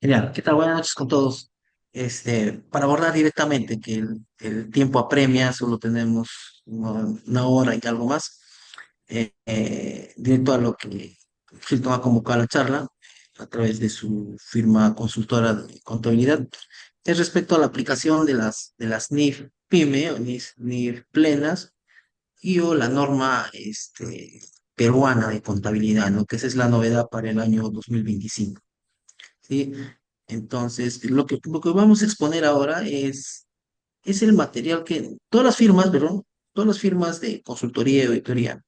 Genial, ¿qué tal? Buenas noches con todos. Para abordar directamente, que el tiempo apremia, solo tenemos una hora y algo más, directo a lo que Hilton ha convocado a la charla a través de su firma consultora de contabilidad, es respecto a la aplicación de las NIF PYME o NIF plenas y o la norma peruana de contabilidad, ¿no? Que esa es la novedad para el año 2025. ¿Sí? Entonces, lo que vamos a exponer ahora es el material que todas las firmas, perdón, todas las firmas de consultoría y auditoría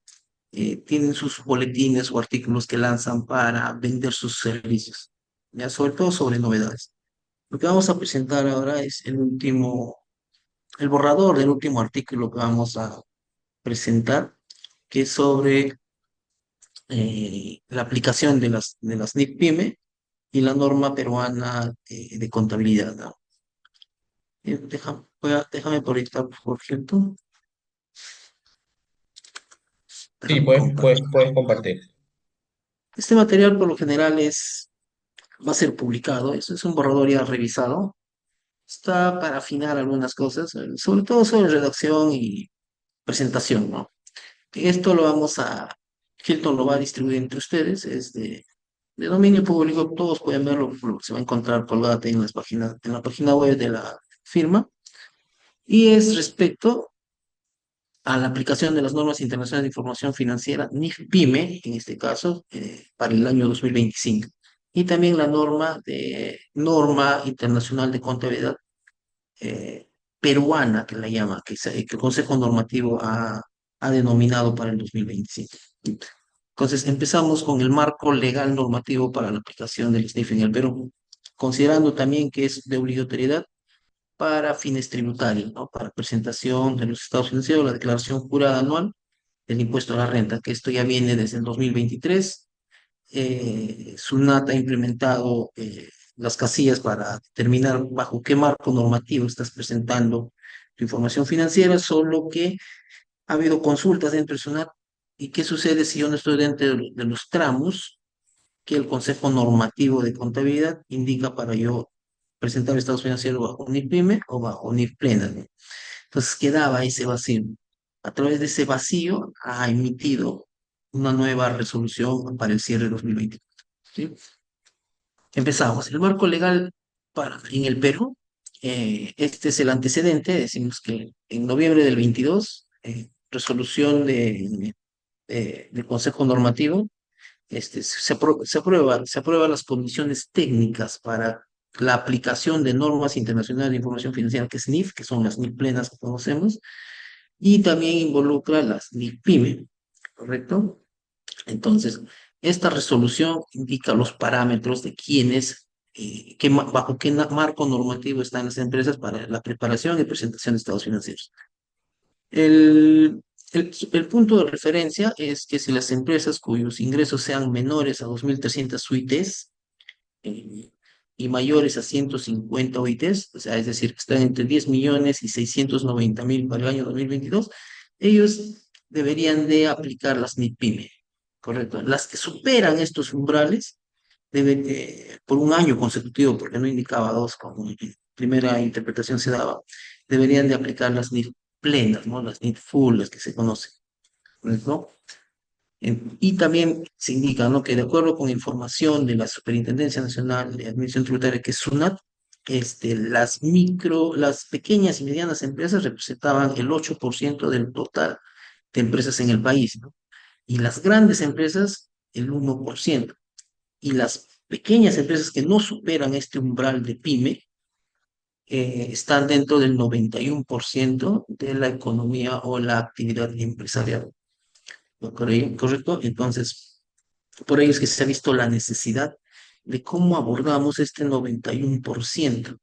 tienen sus boletines o artículos que lanzan para vender sus servicios, ya sobre todo sobre novedades. Lo que vamos a presentar ahora es el borrador del último artículo que vamos a presentar, que es sobre la aplicación de las NIF PYME y la norma peruana de contabilidad, ¿no? Déjame proyectar, por cierto. Sí, Déjame compartir. puedes compartir. Este material por lo general va a ser publicado. Eso es un borrador ya revisado. Está para afinar algunas cosas, sobre todo sobre redacción y presentación, ¿no? Esto Hilton lo va a distribuir entre ustedes. Es de dominio público. Todos pueden verlo. Se va a encontrar colgado en en la página web de la firma. Y es respecto a la aplicación de las normas internacionales de información financiera, NIF-PYME, en este caso, para el año 2025. Y también la norma internacional de contabilidad peruana, que la llama, que el Consejo Normativo ha denominado para el 2025. Entonces, empezamos con el marco legal normativo para la aplicación del SNIF en el Perú, considerando también que es de obligatoriedad para fines tributarios, ¿no? Para presentación de los estados financieros, la declaración jurada anual del impuesto a la renta, que esto ya viene desde el 2023. SUNAT ha implementado las casillas para determinar bajo qué marco normativo estás presentando tu información financiera, solo que ha habido consultas dentro de SUNAT. ¿Y qué sucede si yo no estoy dentro de los tramos que el Consejo Normativo de Contabilidad indica para yo presentar estados financieros bajo NIF-PYME o bajo NIF plena, ¿no? Entonces quedaba ese vacío. A través de ese vacío ha emitido una nueva resolución para el cierre de 2024. ¿Sí? Empezamos. El marco legal en el Perú, este es el antecedente. Decimos que en noviembre del 22, resolución del Consejo Normativo, se aprueban las condiciones técnicas para la aplicación de normas internacionales de información financiera, que es NIF, que son las NIF plenas que conocemos, y también involucra las NIF-PYME, ¿correcto? Entonces, esta resolución indica los parámetros de bajo qué marco normativo están las empresas para la preparación y presentación de estados financieros. El punto de referencia es que si las empresas cuyos ingresos sean menores a 2.300 UITs eh, y mayores a 150 UITs, o sea, es decir, que están entre 10 millones y 690.000 para el año 2022, ellos deberían de aplicar las NIP-PYME, ¿correcto? Las que superan estos umbrales deben, por un año consecutivo, porque no indicaba dos, como en primera interpretación se daba, deberían de aplicar las NIF plenas, ¿no? Las NIF full, las que se conocen, ¿no? Y también se indica, ¿no? Que de acuerdo con información de la Superintendencia Nacional de Administración Tributaria, que es SUNAT, las pequeñas y medianas empresas representaban el 8% del total de empresas en el país, ¿no? Y las grandes empresas, el 1%. Y las pequeñas empresas que no superan este umbral de PYME están dentro del 91% de la economía o la actividad empresarial. ¿No? ¿Correcto? Entonces, por ello es que se ha visto la necesidad de cómo abordamos este 91%.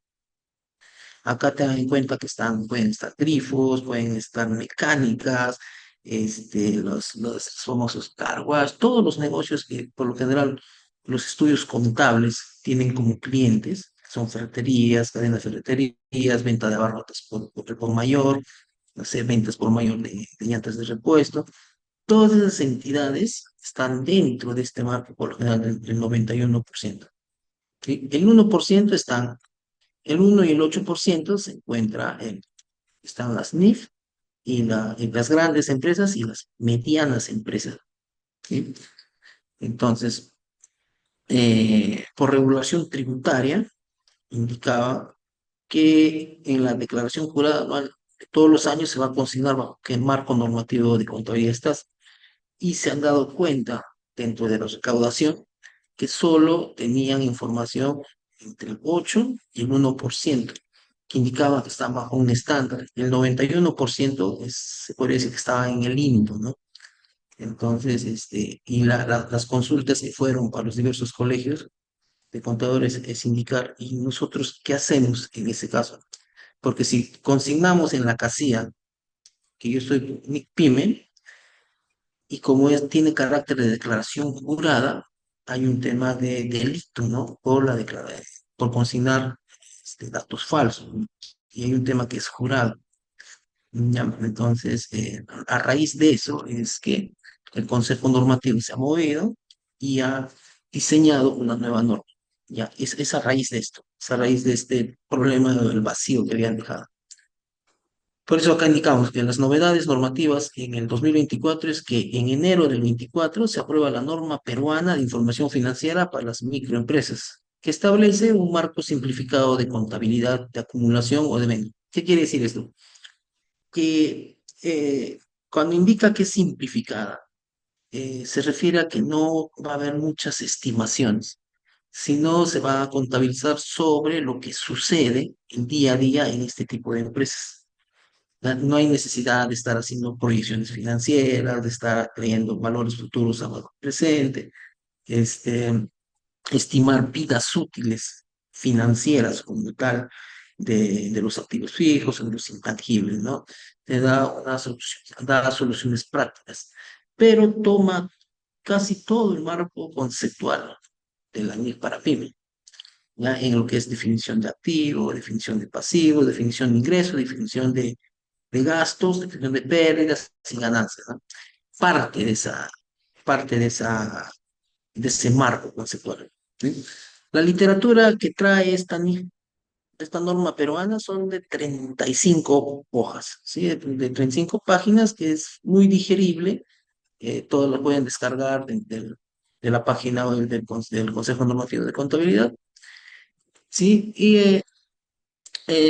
Acá tengan en cuenta que pueden estar grifos, pueden estar mecánicas, los famosos car wash, todos los negocios que por lo general los estudios contables tienen como clientes, son ferreterías, cadenas de ferreterías, venta de abarrotes por mayor, no sé, ventas por mayor de llantas de repuesto. Todas esas entidades están dentro de este marco por lo general del 91%. ¿sí? El 1% están, el 1 y el 8% se encuentra están las NIF y las grandes empresas y las medianas empresas, ¿sí? Entonces, por regulación tributaria, indicaba que en la declaración jurada anual de todos los años se va a consignar bajo qué marco normativo de contabilidad estás, y se han dado cuenta dentro de la recaudación que solo tenían información entre el 8 y el 1%, que indicaba que estaban bajo un estándar. El 91% se podría decir que estaba en el limbo, ¿no? Entonces, y las consultas que fueron para los diversos colegios de contadores es indicar, ¿y nosotros qué hacemos en ese caso? Porque si consignamos en la casilla que yo soy pyme, y como tiene carácter de declaración jurada, hay un tema de delito, ¿no? Por consignar datos falsos, ¿no? Y hay un tema que es jurado. Ya, entonces, a raíz de eso es que el Consejo Normativo se ha movido y ha diseñado una nueva norma. Ya, es a raíz de esto, es a raíz de este problema del vacío que habían dejado. Por eso acá indicamos que las novedades normativas en el 2024 es que en enero del 24 se aprueba la norma peruana de información financiera para las microempresas, que establece un marco simplificado de contabilidad, de acumulación o de venta. ¿Qué quiere decir esto? Que cuando indica que es simplificada, se refiere a que no va a haber muchas estimaciones, sino se va a contabilizar sobre lo que sucede el día a día en este tipo de empresas. No hay necesidad de estar haciendo proyecciones financieras, de estar trayendo valores futuros a valor presente, este, estimar vidas útiles financieras como tal de los activos fijos, de los intangibles, ¿no? Te da una solución, da soluciones prácticas, pero toma casi todo el marco conceptual de la NIF para PYME, ¿ya? En lo que es definición de activo, definición de pasivo, definición de ingreso, definición de gastos, definición de pérdidas y ganancias, ¿no? Parte de esa, parte de ese marco conceptual, ¿sí? La literatura que trae esta norma peruana son de 35 hojas, ¿sí? De 35 páginas, que es muy digerible. Todos lo pueden descargar de la página web del Consejo Normativo de Contabilidad, ¿sí? Y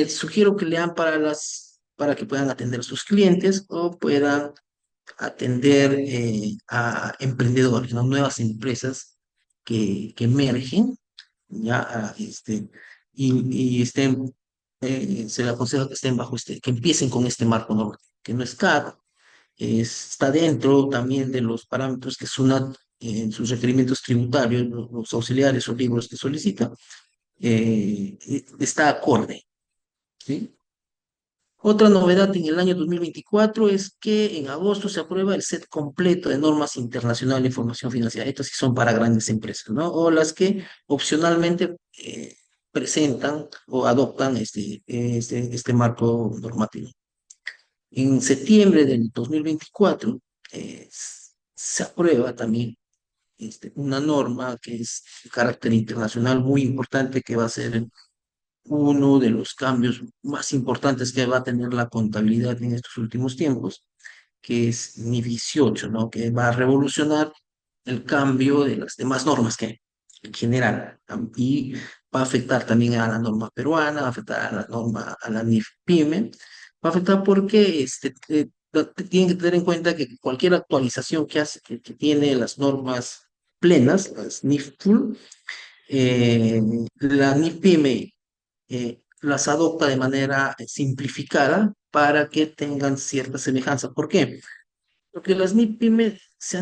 sugiero que lean para que puedan atender a sus clientes o puedan atender a emprendedores, ¿no? Nuevas empresas que emergen, ya, y se les aconseja que estén bajo que empiecen con este marco normal, que no es caro, está dentro también de los parámetros que SUNAT en sus requerimientos tributarios, los auxiliares o libros que solicita, está acorde, ¿sí? Otra novedad en el año 2024 es que en agosto se aprueba el set completo de normas internacionales de información financiera. Estas sí son para grandes empresas, ¿no? O las que opcionalmente presentan o adoptan este marco normativo. En septiembre del 2024 se aprueba también una norma que es de carácter internacional muy importante, que va a ser uno de los cambios más importantes que va a tener la contabilidad en estos últimos tiempos, que es NIF 18, ¿no? Que va a revolucionar el cambio de las demás normas que hay en general, y va a afectar también a la norma peruana, va a afectar a la norma, a la NIF PYME, va a afectar porque tienen que tener en cuenta que cualquier actualización que tiene las normas plenas, las NIF full, la NIF PYME las adopta de manera simplificada para que tengan cierta semejanza. ¿Por qué? Porque las MIPYME se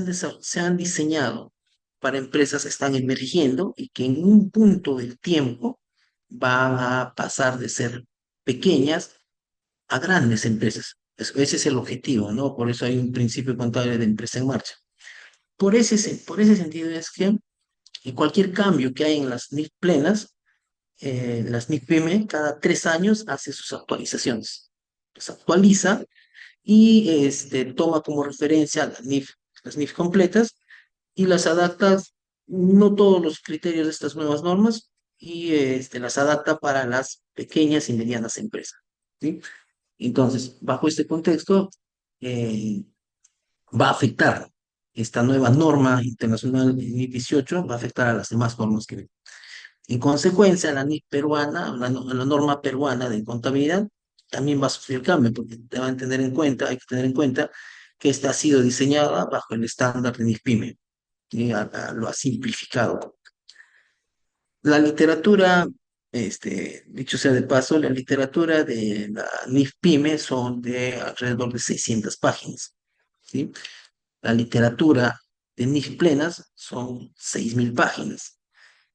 han diseñado para empresas que están emergiendo y que en un punto del tiempo van a pasar de ser pequeñas a grandes empresas. Ese es el objetivo, ¿no? Por eso hay un principio contable de empresa en marcha. Por ese sentido es que cualquier cambio que hay en las NIF plenas, las NIF-PYME cada 3 años hace sus actualizaciones. Las actualiza y toma como referencia las NIF completas y las adapta, no todos los criterios de estas nuevas normas, y las adapta para las pequeñas y medianas empresas. ¿Sí? Entonces, bajo este contexto, eh, va a afectar esta nueva norma internacional de 2018, va a afectar a las demás normas que vienen. En consecuencia, la NIF peruana, la norma peruana de contabilidad, también va a sufrir cambio, porque te van a tener en cuenta, hay que tener en cuenta que esta ha sido diseñada bajo el estándar de NIF-PYME, y lo ha simplificado. La literatura, dicho sea de paso, la literatura de la NIF-PYME son de alrededor de 600 páginas, ¿sí? La literatura de NIF plenas son 6.000 páginas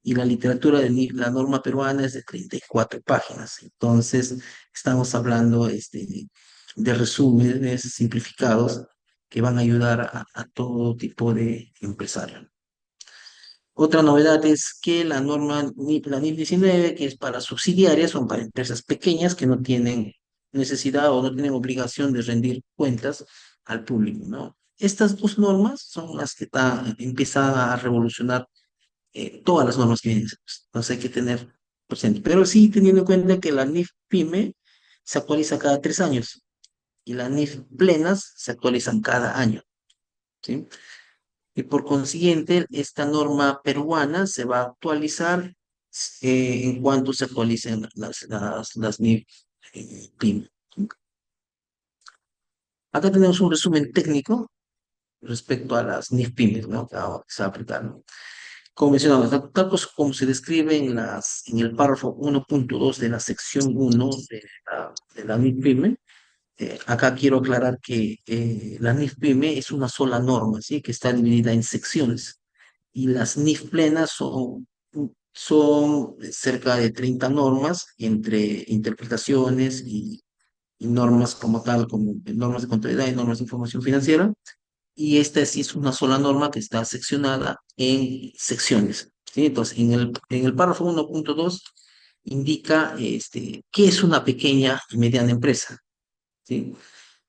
y la literatura de la norma peruana es de 34 páginas. Entonces, estamos hablando de resúmenes simplificados que van a ayudar a todo tipo de empresario. Otra novedad es que la norma la NIF 19, que es para subsidiarias, son para empresas pequeñas que no tienen necesidad o no tienen obligación de rendir cuentas al público, ¿no? Estas dos normas son las que empiezan a revolucionar todas las normas que vienen. Entonces hay que tener presente. Pero sí teniendo en cuenta que la NIF PYME se actualiza cada 3 años y las NIF plenas se actualizan cada año, ¿sí? Y por consiguiente, esta norma peruana se va a actualizar en cuanto se actualicen las NIF PYME. Acá tenemos un resumen técnico respecto a las NIF PYME, ¿no? Que ahora se va a aplicar, ¿no? Como mencionamos, como se describe en el párrafo 1.2 de la sección 1 de la NIF PYME, acá quiero aclarar que la NIF PYME es una sola norma, ¿sí? Que está dividida en secciones. Y las NIF plenas son cerca de 30 normas entre interpretaciones y normas como tal, como normas de contabilidad y normas de información financiera. Y esta sí es una sola norma que está seccionada en secciones, ¿sí? Entonces, en el párrafo 1.2 indica qué es una pequeña y mediana empresa, ¿sí?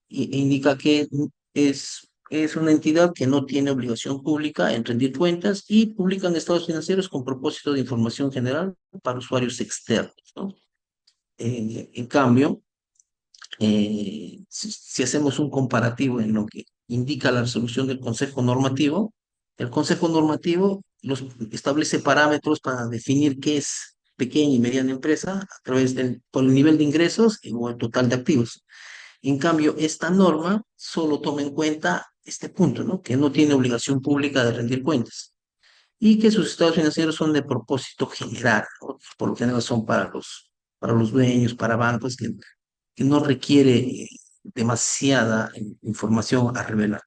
E indica que es una entidad que no tiene obligación pública en rendir cuentas y publican estados financieros con propósito de información general para usuarios externos, ¿no? En cambio, si hacemos un comparativo en lo que indica la resolución del Consejo Normativo, el Consejo Normativo establece parámetros para definir qué es pequeña y mediana empresa por el nivel de ingresos o el total de activos. En cambio, esta norma solo toma en cuenta este punto, ¿no? Que no tiene obligación pública de rendir cuentas y que sus estados financieros son de propósito general, ¿no? Por lo general son para los dueños, para bancos, que no requiere demasiada información a revelar.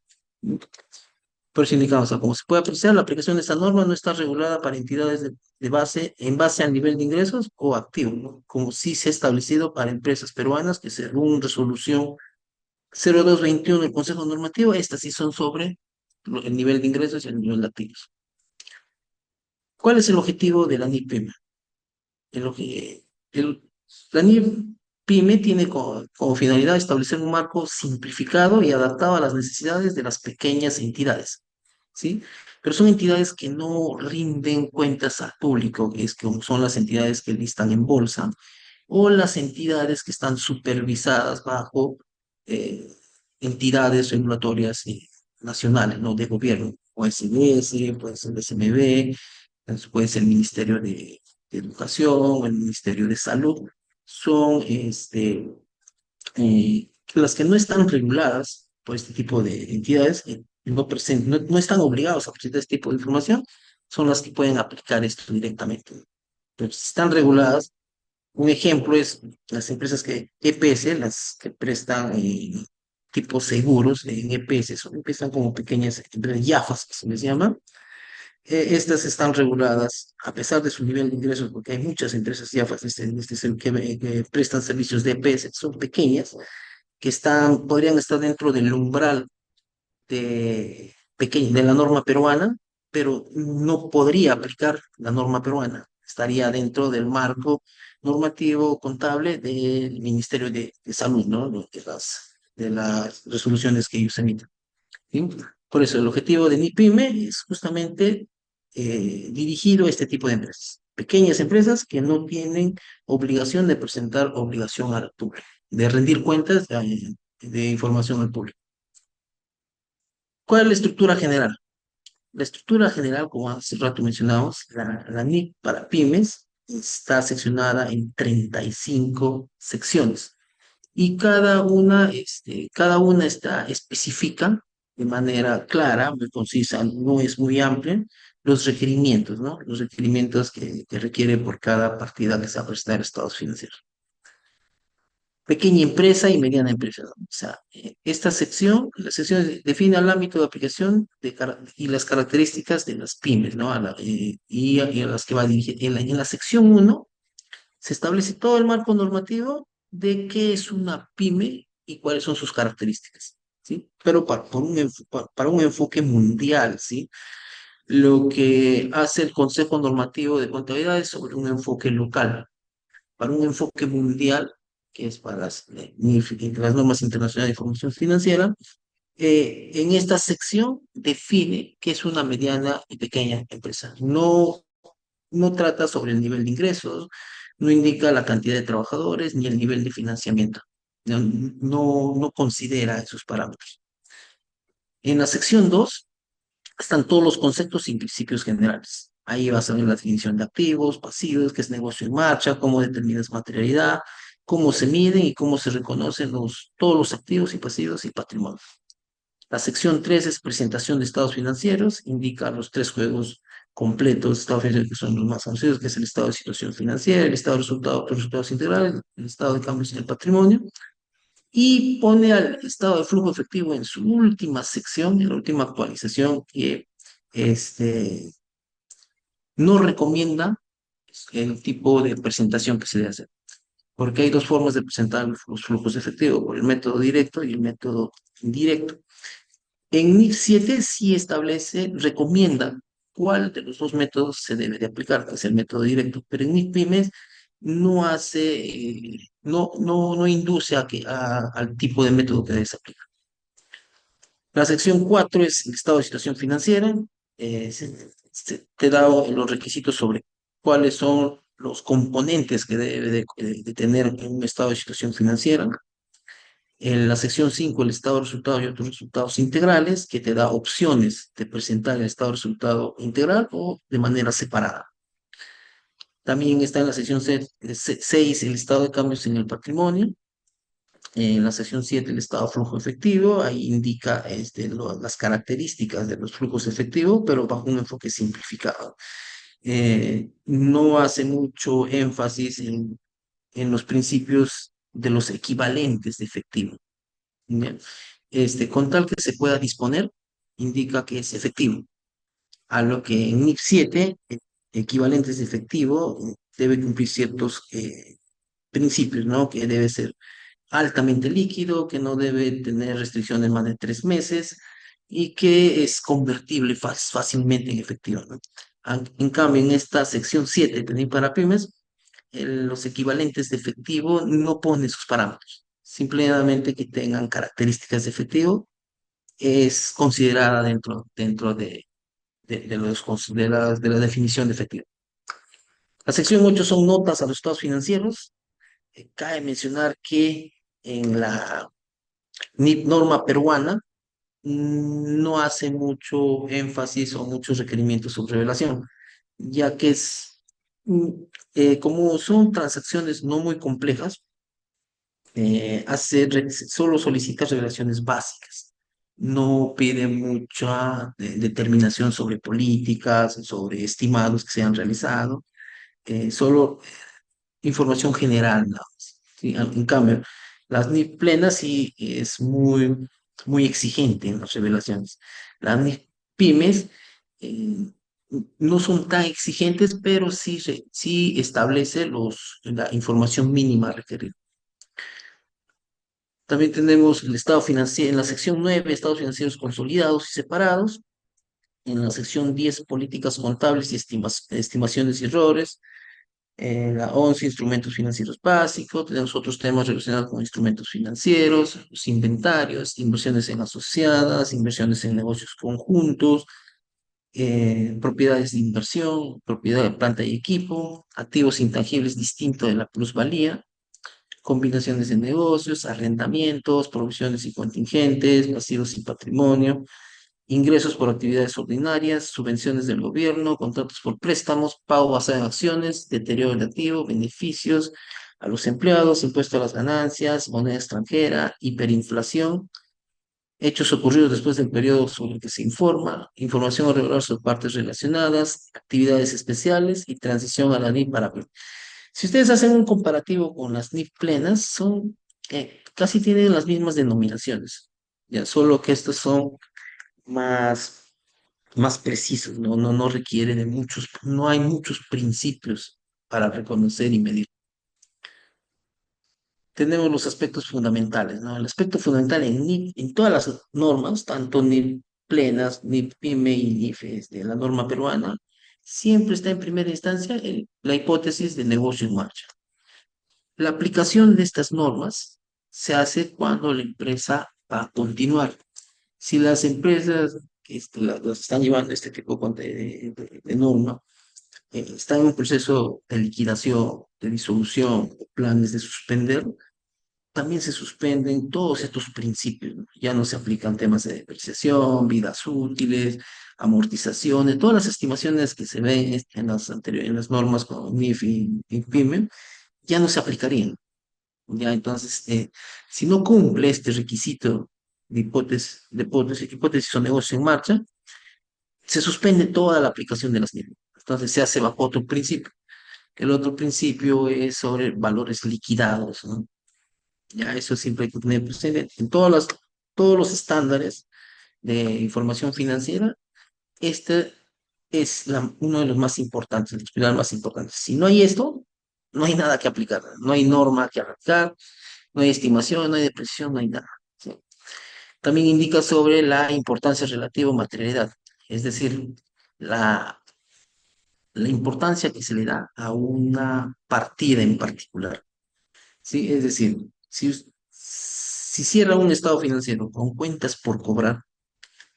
Por eso indicamos, o sea, como se puede apreciar, la aplicación de esta norma no está regulada para entidades en base al nivel de ingresos o activo, ¿no? Como sí se ha establecido para empresas peruanas que según resolución 0221 del Consejo Normativo, estas sí son sobre el nivel de ingresos y el nivel de activos. ¿Cuál es el objetivo de la NIP-PYME? El, obje- el- la NIP-PYME tiene como finalidad establecer un marco simplificado y adaptado a las necesidades de las pequeñas entidades, ¿sí? Pero son entidades que no rinden cuentas al público, que como son las entidades que listan en bolsa, o las entidades que están supervisadas bajo eh, entidades regulatorias nacionales, ¿no? De gobierno, o SBS, puede ser el SMB, puede ser el Ministerio de Educación, el Ministerio de Salud, son las que no están reguladas por este tipo de entidades, no están obligados a presentar este tipo de información, son las que pueden aplicar esto directamente. Pero si están reguladas, un ejemplo es las empresas EPS, las que prestan tipo seguros en EPS, empiezan como pequeñas empresas, YAFAs, que se les llama. Estas están reguladas a pesar de su nivel de ingresos, porque hay muchas empresas YAFAs que prestan servicios de EPS, son pequeñas, que podrían estar dentro del umbral de la norma peruana, pero no podría aplicar la norma peruana. Estaría dentro del marco normativo contable del Ministerio de Salud, ¿no? De las resoluciones que ellos emiten. ¿Sí? Por eso el objetivo de NIPYME es justamente dirigido a este tipo de empresas. pequeñas empresas que no tienen obligación de presentar obligación al público, de rendir cuentas de información al público. ¿Cuál es la estructura general? La estructura general, como hace rato mencionamos, la NIC para pymes está seccionada en 35 secciones y cada una está especifica de manera clara, muy concisa, no es muy amplia, los requerimientos, ¿no? Los requerimientos que requiere por cada partida que se va a prestar estados financieros. Pequeña empresa y mediana empresa, ¿no? O sea, esta sección, la sección define el ámbito de aplicación y las características de las pymes, ¿no? Y a las que va a dirigir. En la sección uno se establece todo el marco normativo de qué es una pyme y cuáles son sus características, ¿sí? Pero para un enfoque mundial, ¿sí? Lo que hace el Consejo Normativo de Contabilidad es sobre un enfoque local. Para un enfoque mundial, que es para las normas internacionales de información financiera, en esta sección define qué es una mediana y pequeña empresa. No trata sobre el nivel de ingresos, no indica la cantidad de trabajadores ni el nivel de financiamiento. No considera esos parámetros. En la sección 2 están todos los conceptos y principios generales. Ahí vas a ver la definición de activos, pasivos, qué es negocio en marcha, cómo determinas materialidad, cómo se miden y cómo se reconocen todos los activos y pasivos y patrimonio. La sección 3 es presentación de estados financieros, indica los tres juegos completos de estados financieros que son los más conocidos, que es el estado de situación financiera, el estado de resultados integrales, el estado de cambios en el patrimonio, y pone al estado de flujo efectivo en su última sección, en la última actualización, que este, no recomienda el tipo de presentación que se debe hacer, porque hay dos formas de presentar los flujos efectivos, por el método directo y el método indirecto. En NIF 7 sí recomienda cuál de los dos métodos se debe de aplicar, que es el método directo, pero en NIF Pymes no induce al tipo de método que debes aplicar. La sección 4 es el estado de situación financiera. Te da los requisitos sobre cuáles son los componentes que debe de tener un estado de situación financiera. En la sección 5 el estado de resultados y otros resultados integrales, que te da opciones de presentar el estado de resultado integral o de manera separada. También está en la sección 6 el estado de cambios en el patrimonio. En la sección 7 el estado de flujo efectivo, ahí indica las características de los flujos efectivos, pero bajo un enfoque simplificado. No hace mucho énfasis en los principios de los equivalentes de efectivo. ¿Bien? Con tal que se pueda disponer, indica que es efectivo. A lo que en NIF 7, equivalentes de efectivo, debe cumplir ciertos principios, ¿no? Que debe ser altamente líquido, que no debe tener restricciones más de 3 meses y que es convertible fácilmente en efectivo, ¿no? En cambio, en esta sección 7 de para pymes, los equivalentes de efectivo no pone sus parámetros. Simplemente que tengan características de efectivo es considerada dentro de la definición de efectivo. La sección 8 son notas a los estados financieros. Cabe mencionar que en la norma peruana no hace mucho énfasis o muchos requerimientos sobre revelación, ya que mm, como son transacciones no muy complejas, solo solicita revelaciones básicas. No pide mucha determinación sobre políticas, sobre estimados que se han realizado, solo información general, nada más, ¿sí? En cambio, las NIF plenas sí es muy exigente en las revelaciones. Las NIF pymes eh, no son tan exigentes, pero sí establece la información mínima requerida. También tenemos el estado financiero, en la sección 9 estados financieros consolidados y separados. En la sección 10 políticas contables y estimaciones y errores. En la 11 instrumentos financieros básicos. Tenemos otros temas relacionados con instrumentos financieros, los inventarios, inversiones en asociadas, inversiones en negocios conjuntos, propiedades de inversión, propiedad de planta y equipo, activos intangibles distintos de la plusvalía, combinaciones de negocios, arrendamientos, provisiones y contingentes, pasivos y patrimonio, ingresos por actividades ordinarias, subvenciones del gobierno, contratos por préstamos, pago basado en acciones, deterioro del activo, beneficios a los empleados, impuesto a las ganancias, moneda extranjera, hiperinflación, hechos ocurridos después del periodo sobre el que se informa, información a revelar sobre partes relacionadas, actividades especiales y transición a la NIP para... Si ustedes hacen un comparativo con las NIP plenas, son, casi tienen las mismas denominaciones, ya, solo que estos son más, más precisos, no requiere de muchos, no hay muchos principios para reconocer y medir. Tenemos los aspectos fundamentales, ¿no? El aspecto fundamental en todas las normas, tanto NIF plenas, NIF PYME y NIF de la norma peruana, siempre está en primera instancia la hipótesis de negocio en marcha. La aplicación de estas normas se hace cuando la empresa va a continuar. Si las empresas que las están llevando este tipo de norma están en un proceso de liquidación, de disolución, o planes de suspender, también se suspenden todos estos principios, ¿no? Ya no se aplican temas de depreciación, vidas útiles, amortizaciones, todas las estimaciones que se ven en las anteriores, en las normas como NIF y PYME, ya no se aplicarían. Ya entonces, si no cumple este requisito de hipótesis o negocio en marcha, se suspende toda la aplicación de las NIF. Entonces se hace bajo otro principio. El otro principio es sobre valores liquidados, ¿no? Ya eso siempre hay que tener presente. En todos los estándares de información financiera, este es uno de los más importantes, los pilares más importantes. Si no hay esto, no hay nada que aplicar, no hay norma que aplicar, no hay estimación, no hay depreciación, no hay nada. ¿Sí? También indica sobre la importancia relativa a materialidad, es decir, la, la importancia que se le da a una partida en particular. ¿Sí? Es decir, si cierra un estado financiero con cuentas por cobrar,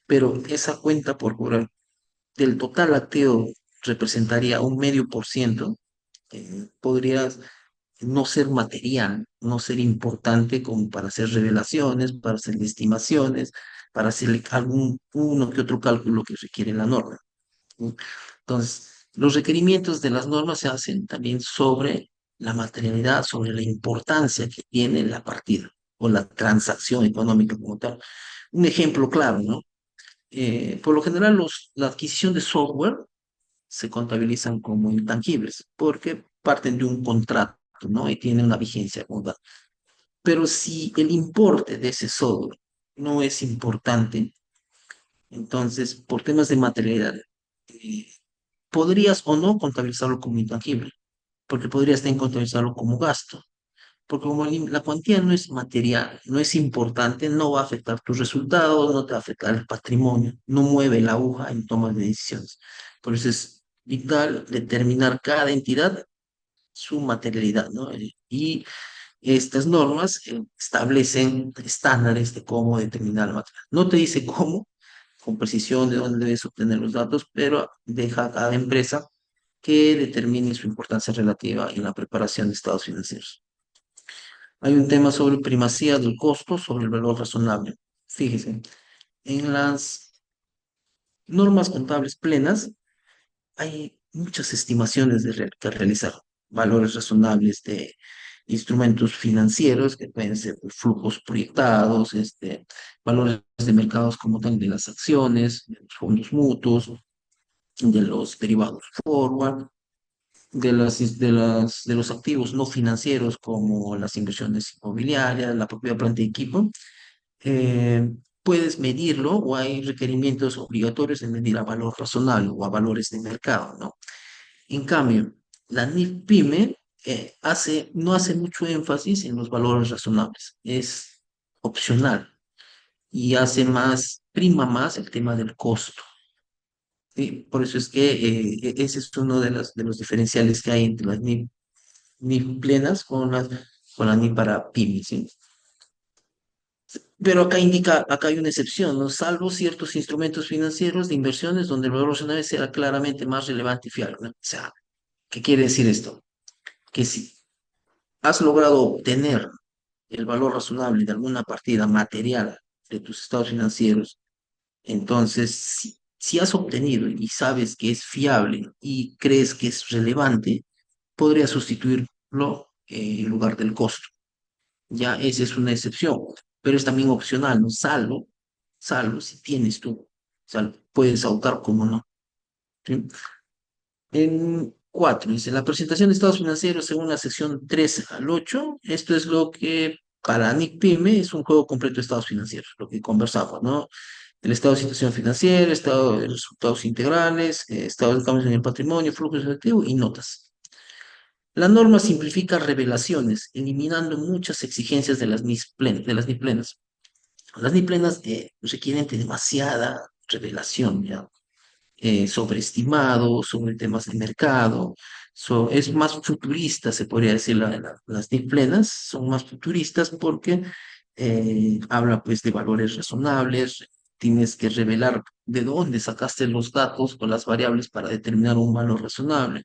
pero esa cuenta por cobrar del total activo representaría un 0,5%, podría no ser material, no ser importante como para hacer revelaciones, para hacer estimaciones, para hacer algún uno que otro cálculo que requiere la norma. ¿Sí? Entonces, los requerimientos de las normas se hacen también sobre la materialidad, sobre la importancia que tiene la partida o la transacción económica como tal. Un ejemplo claro, ¿no? Por lo general, la adquisición de software se contabilizan como intangibles porque parten de un contrato, ¿no? Y tienen una vigencia como tal. Pero si el importe de ese software no es importante, entonces, por temas de materialidad, eh, podrías o no contabilizarlo como intangible, porque podrías también contabilizarlo como gasto, porque como la cuantía no es material, no es importante, no va a afectar tus resultados, no te va a afectar el patrimonio, no mueve la aguja en tomas de decisiones. Por eso es vital determinar cada entidad su materialidad, ¿no? Y estas normas establecen estándares de cómo determinar la materialidad. No te dice cómo, con precisión de dónde debes obtener los datos, pero deja a cada empresa que determine su importancia relativa en la preparación de estados financieros. Hay un tema sobre primacía del costo sobre el valor razonable. Fíjese, en las normas contables plenas hay muchas estimaciones que realizar, valores razonables de instrumentos financieros que pueden ser flujos proyectados, valores de mercados como tal de las acciones, de los fondos mutuos, de los derivados forward, de los activos no financieros como las inversiones inmobiliarias, la propia planta de equipo. eh, Puedes medirlo o hay requerimientos obligatorios de medir a valor razonable o a valores de mercado, ¿no? En cambio, la NIF PYME no hace mucho énfasis en los valores razonables, es opcional y prima más el tema del costo. ¿Sí? Por eso es que ese es uno de los diferenciales que hay entre las NIF plenas con las NIF para pymes, ¿sí? Pero acá indica, acá hay una excepción, ¿no? Salvo ciertos instrumentos financieros de inversiones donde el valor razonable sea claramente más relevante y fiable, ¿no? O sea, ¿qué quiere decir esto? Que si has logrado obtener el valor razonable de alguna partida material de tus estados financieros, entonces, si has obtenido y sabes que es fiable y crees que es relevante, podrías sustituirlo en lugar del costo. Ya esa es una excepción, pero es también opcional, ¿no? Salvo si tienes tú. O sea, puedes optar como no. ¿Sí? En 4, dice la presentación de estados financieros según la sección 3 al 8. Esto es lo que para Nick Pyme es un juego completo de estados financieros, lo que conversamos, ¿no? El estado de situación financiera, estado de resultados integrales, estado de cambios en el patrimonio, flujos de efectivo y notas. La norma simplifica revelaciones, eliminando muchas exigencias de las de las NIP plenas. Las NIP plenas requieren de demasiada revelación, ¿ya? Sobreestimado, sobre temas de mercado, es más futurista, se podría decir, las NIP plenas son más futuristas porque habla pues de valores razonables, tienes que revelar de dónde sacaste los datos o las variables para determinar un valor razonable,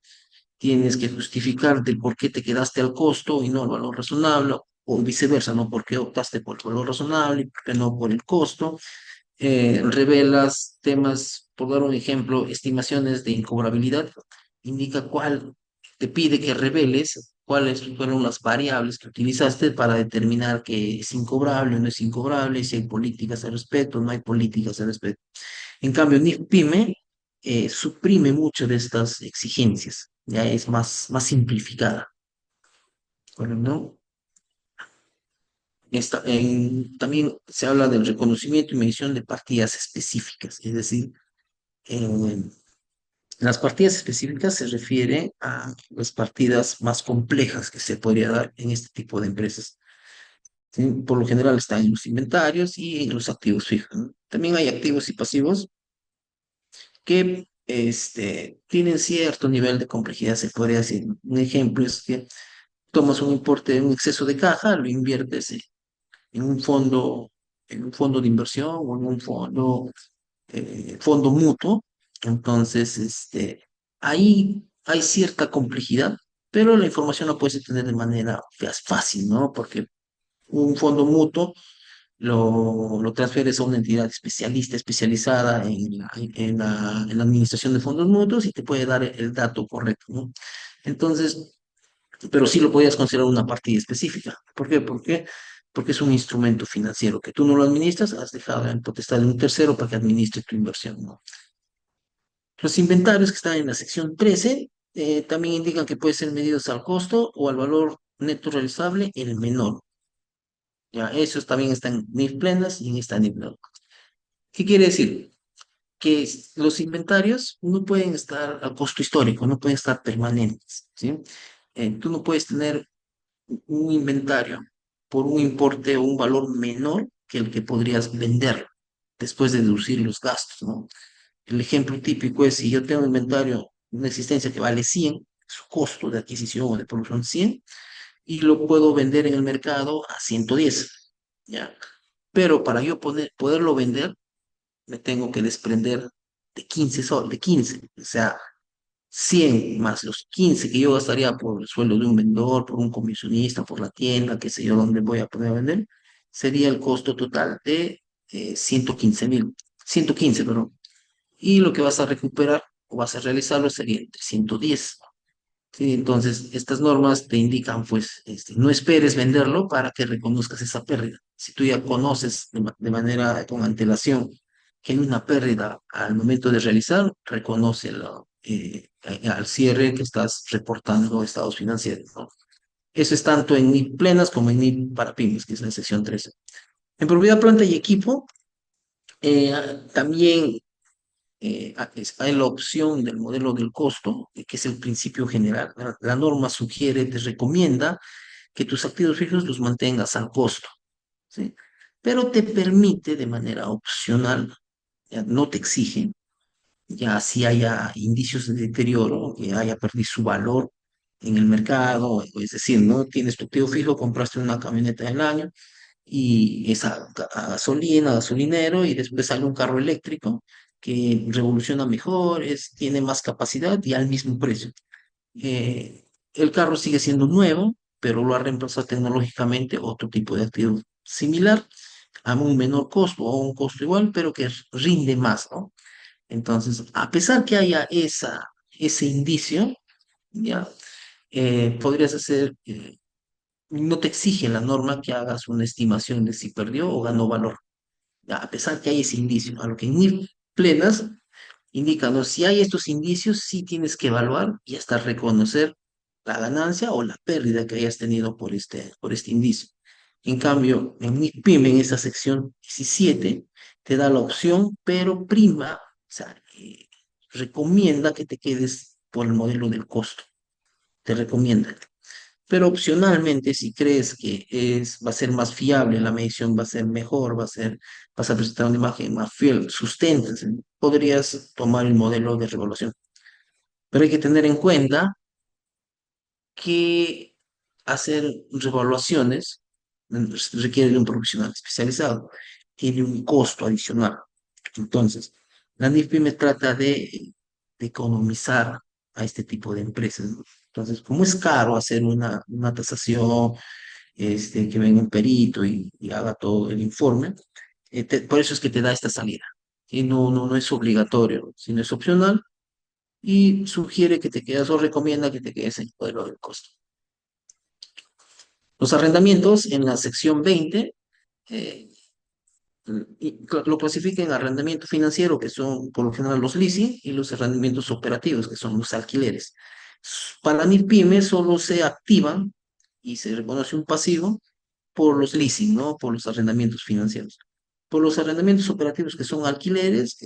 tienes que justificar del por qué te quedaste al costo y no al valor razonable, o viceversa, ¿no? ¿Por qué optaste por el valor razonable y por qué no por el costo? Revelas temas, por dar un ejemplo, estimaciones de incobrabilidad, indica cuál, te pide que reveles cuáles fueron las variables que utilizaste para determinar que es incobrable o no es incobrable, si hay políticas al respecto, no hay políticas al respecto. En cambio, NIF-PYME suprime mucho de estas exigencias, ya es más simplificada. Bueno, ¿no? También se habla del reconocimiento y medición de partidas específicas, es decir, eh, las partidas específicas se refiere a las partidas más complejas que se podría dar en este tipo de empresas. ¿Sí? Por lo general están en los inventarios y en los activos fijos, ¿no? También hay activos y pasivos que tienen cierto nivel de complejidad, se podría decir. Un ejemplo es que tomas un importe, un exceso de caja, lo inviertes en un fondo, en un fondo de inversión o en un fondo mutuo. Entonces, ahí hay cierta complejidad, pero la información la puedes tener de manera fácil, ¿no? Porque un fondo mutuo lo transfieres a una entidad especialista, especializada en la administración de fondos mutuos y te puede dar el dato correcto, ¿no? Entonces, pero sí lo podías considerar una partida específica. ¿Por qué? Porque es un instrumento financiero que tú no lo administras, has dejado en potestad de un tercero para que administre tu inversión, ¿no? Los inventarios que están en la sección 13 también indican que pueden ser medidos al costo o al valor neto realizable, el menor. Ya, esos también están en NIF plenas y en esta NIF no. ¿Qué quiere decir? Que los inventarios no pueden estar a costo histórico, no pueden estar permanentes, ¿sí? Tú no puedes tener un inventario por un importe o un valor menor que el que podrías vender después de deducir los gastos, ¿no? El ejemplo típico es si yo tengo un inventario, una existencia que vale 100, su costo de adquisición o de producción 100, y lo puedo vender en el mercado a 110, ¿ya? Pero para yo poderlo vender, me tengo que desprender de 15 de 15, o sea, 100 más los 15 que yo gastaría por el sueldo de un vendedor, por un comisionista, por la tienda, qué sé yo, donde voy a poder vender, sería el costo total de 115.000, 115, perdón. Y lo que vas a recuperar o vas a realizarlo sería entre 110. ¿Sí? Entonces, estas normas te indican, pues, no esperes venderlo para que reconozcas esa pérdida. Si tú ya conoces de manera con antelación que hay una pérdida al momento de realizar, reconócelo al cierre que estás reportando estados financieros, ¿no? Eso es tanto en NIP plenas como en NIP para pymes, que es la sección 13. En propiedad, planta y equipo, también hay la opción del modelo del costo, que es el principio general. La norma sugiere, te recomienda que tus activos fijos los mantengas al costo, ¿sí? Pero te permite de manera opcional, ya no te exige, ya si haya indicios de deterioro, que haya perdido su valor en el mercado, es decir, ¿no? Tienes tu activo fijo, compraste una camioneta del año y es a gasolina, gasolinero, y después sale un carro eléctrico que revoluciona mejor, tiene más capacidad y al mismo precio. El carro sigue siendo nuevo, pero lo ha reemplazado tecnológicamente otro tipo de activo similar, a un menor costo o un costo igual, pero que rinde más, ¿no? Entonces, a pesar que haya ese indicio, ya, podrías hacer, no te exige la norma que hagas una estimación de si perdió o ganó valor, ya, a pesar que hay ese indicio, a lo que en NIF plenas indica, ¿no? Si hay estos indicios, sí tienes que evaluar y hasta reconocer la ganancia o la pérdida que hayas tenido por este indicio. En cambio, en mi PYME, en esa sección 17 te da la opción, pero prima, o sea, recomienda que te quedes por el modelo del costo. Te recomienda. Pero opcionalmente, si crees que va a ser más fiable, la medición va a ser mejor, vas a presentar una imagen más fiel, sustentas, podrías tomar el modelo de revaluación. Pero hay que tener en cuenta que hacer revaluaciones requiere de un profesional especializado, tiene un costo adicional. Entonces, la NIFPYME trata de economizar a este tipo de empresas, ¿no? Entonces, como es caro hacer una tasación, que venga un perito y haga todo el informe, por eso es que te da esta salida. Y no es obligatorio, sino es opcional y sugiere que te quedes o recomienda que te quedes en el modelo del costo. Los arrendamientos en la sección 20 eh, lo clasifica en arrendamiento financiero, que son por lo general los leasing, y los arrendamientos operativos, que son los alquileres. Para NIPYME solo se activan y se reconoce un pasivo por los leasing, ¿no? Por los arrendamientos financieros. Por los arrendamientos operativos, que son alquileres,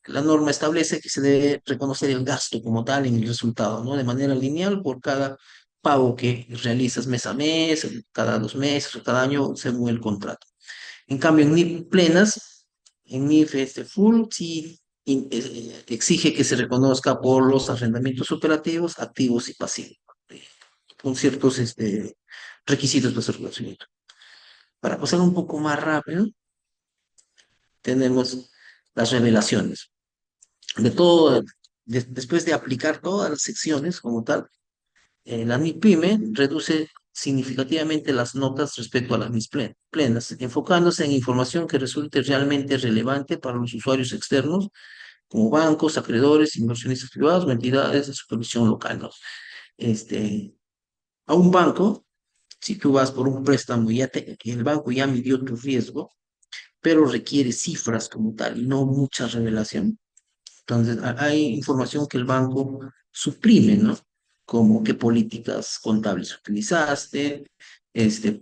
la norma establece que se debe reconocer el gasto como tal en el resultado, ¿no? De manera lineal por cada pago que realizas mes a mes, cada 2 meses o cada año, según el contrato. En cambio, en NIF plenas, en NIF full, sí exige que se reconozca por los arrendamientos operativos, activos y pasivos, eh, con ciertos requisitos de su reconocimiento. Para pasar un poco más rápido, tenemos las revelaciones. De todo, después de aplicar todas las secciones como tal, la NIPYME reduce significativamente las notas respecto a las NIS plenas, enfocándose en información que resulte realmente relevante para los usuarios externos, como bancos, acreedores, inversionistas privados o entidades de supervisión local, ¿no? Este, a un banco, si tú vas por un préstamo, el banco ya midió tu riesgo, pero requiere cifras como tal y no mucha revelación. Entonces, hay información que el banco suprime, ¿no? Como qué políticas contables utilizaste,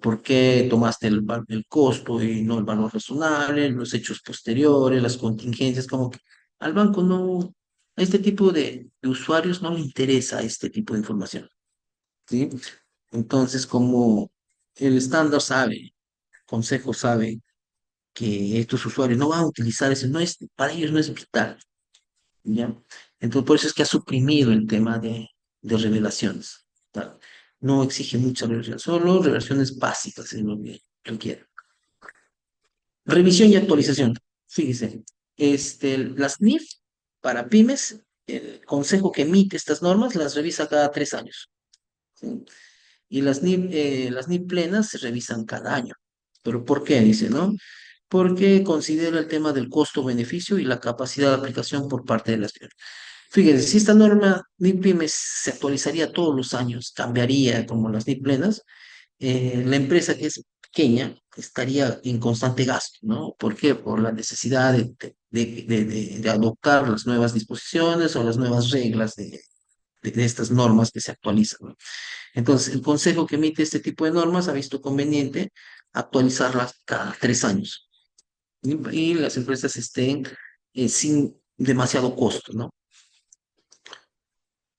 por qué tomaste el costo y no el valor razonable, los hechos posteriores, las contingencias, como que al banco no, a este tipo de usuarios no le interesa este tipo de información, ¿sí? Entonces, como el estándar sabe, consejo sabe que estos usuarios no van a utilizar eso, para ellos no es vital, ¿ya? Entonces, por eso es que ha suprimido el tema de revelaciones, ¿tá? No exige mucha revelación, solo revelaciones básicas es lo que requiere. Revisión y actualización. Fíjese, las NIF para pymes, el consejo que emite estas normas las revisa cada 3 años, ¿sí? Y las NIF plenas se revisan cada año. ¿Pero por qué? Dice, ¿no? Porque considera el tema del costo-beneficio y la capacidad de aplicación por parte de las firmas. Fíjense, si esta norma NIPYME se actualizaría todos los años, cambiaría como las NIP plenas, la empresa que es pequeña estaría en constante gasto, ¿no? ¿Por qué? Por la necesidad de adoptar las nuevas disposiciones o las nuevas reglas de estas normas que se actualizan, ¿no? Entonces, el consejo que emite este tipo de normas ha visto conveniente actualizarlas cada 3 años y las empresas estén sin demasiado costo, ¿no?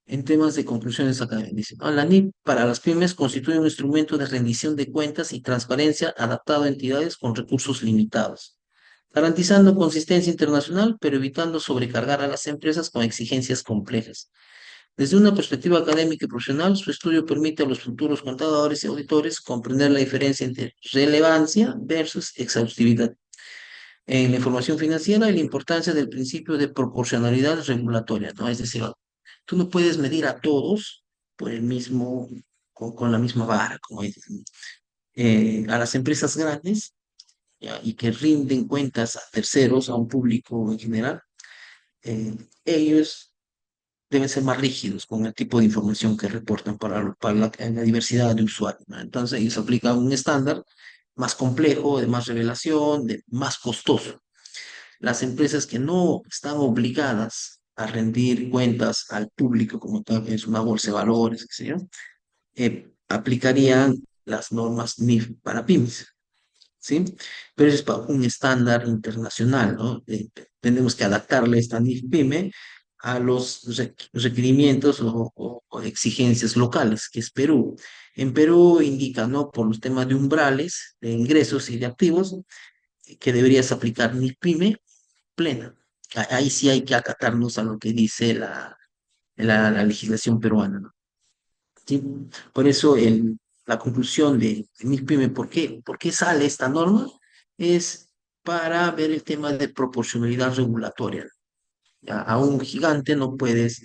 En temas de conclusiones académicas, dice, ¿no? La NIP para las pymes constituye un instrumento de rendición de cuentas y transparencia adaptado a entidades con recursos limitados, garantizando consistencia internacional, pero evitando sobrecargar a las empresas con exigencias complejas. Desde una perspectiva académica y profesional, su estudio permite a los futuros contadores y auditores comprender la diferencia entre relevancia versus exhaustividad en la información financiera y la importancia del principio de proporcionalidad regulatoria, ¿no? Es decir, tú no puedes medir a todos por el mismo, con la misma vara, como dicen. A las empresas grandes, ¿ya? Y que rinden cuentas a terceros, a un público en general, eh, ellos deben ser más rígidos con el tipo de información que reportan para la diversidad de usuarios, ¿no? Entonces, ellos aplican un estándar más complejo, de más revelación, de más costoso. Las empresas que no están obligadas a rendir cuentas al público, como tal vez una bolsa de valores, qué sé yo, aplicarían las normas NIF para pymes, ¿sí? Pero eso es para un estándar internacional, ¿no? Tenemos que adaptarle esta NIF PYME a los requerimientos o exigencias locales, que es Perú. En Perú indica, ¿no? Por los temas de umbrales, de ingresos y de activos, que deberías aplicar NIF PYME plena. Ahí sí hay que acatarnos a lo que dice la legislación peruana, ¿no? ¿Sí? Por eso la conclusión de MIPYME, por qué sale esta norma? Es para ver el tema de proporcionalidad regulatoria. A un gigante no puedes,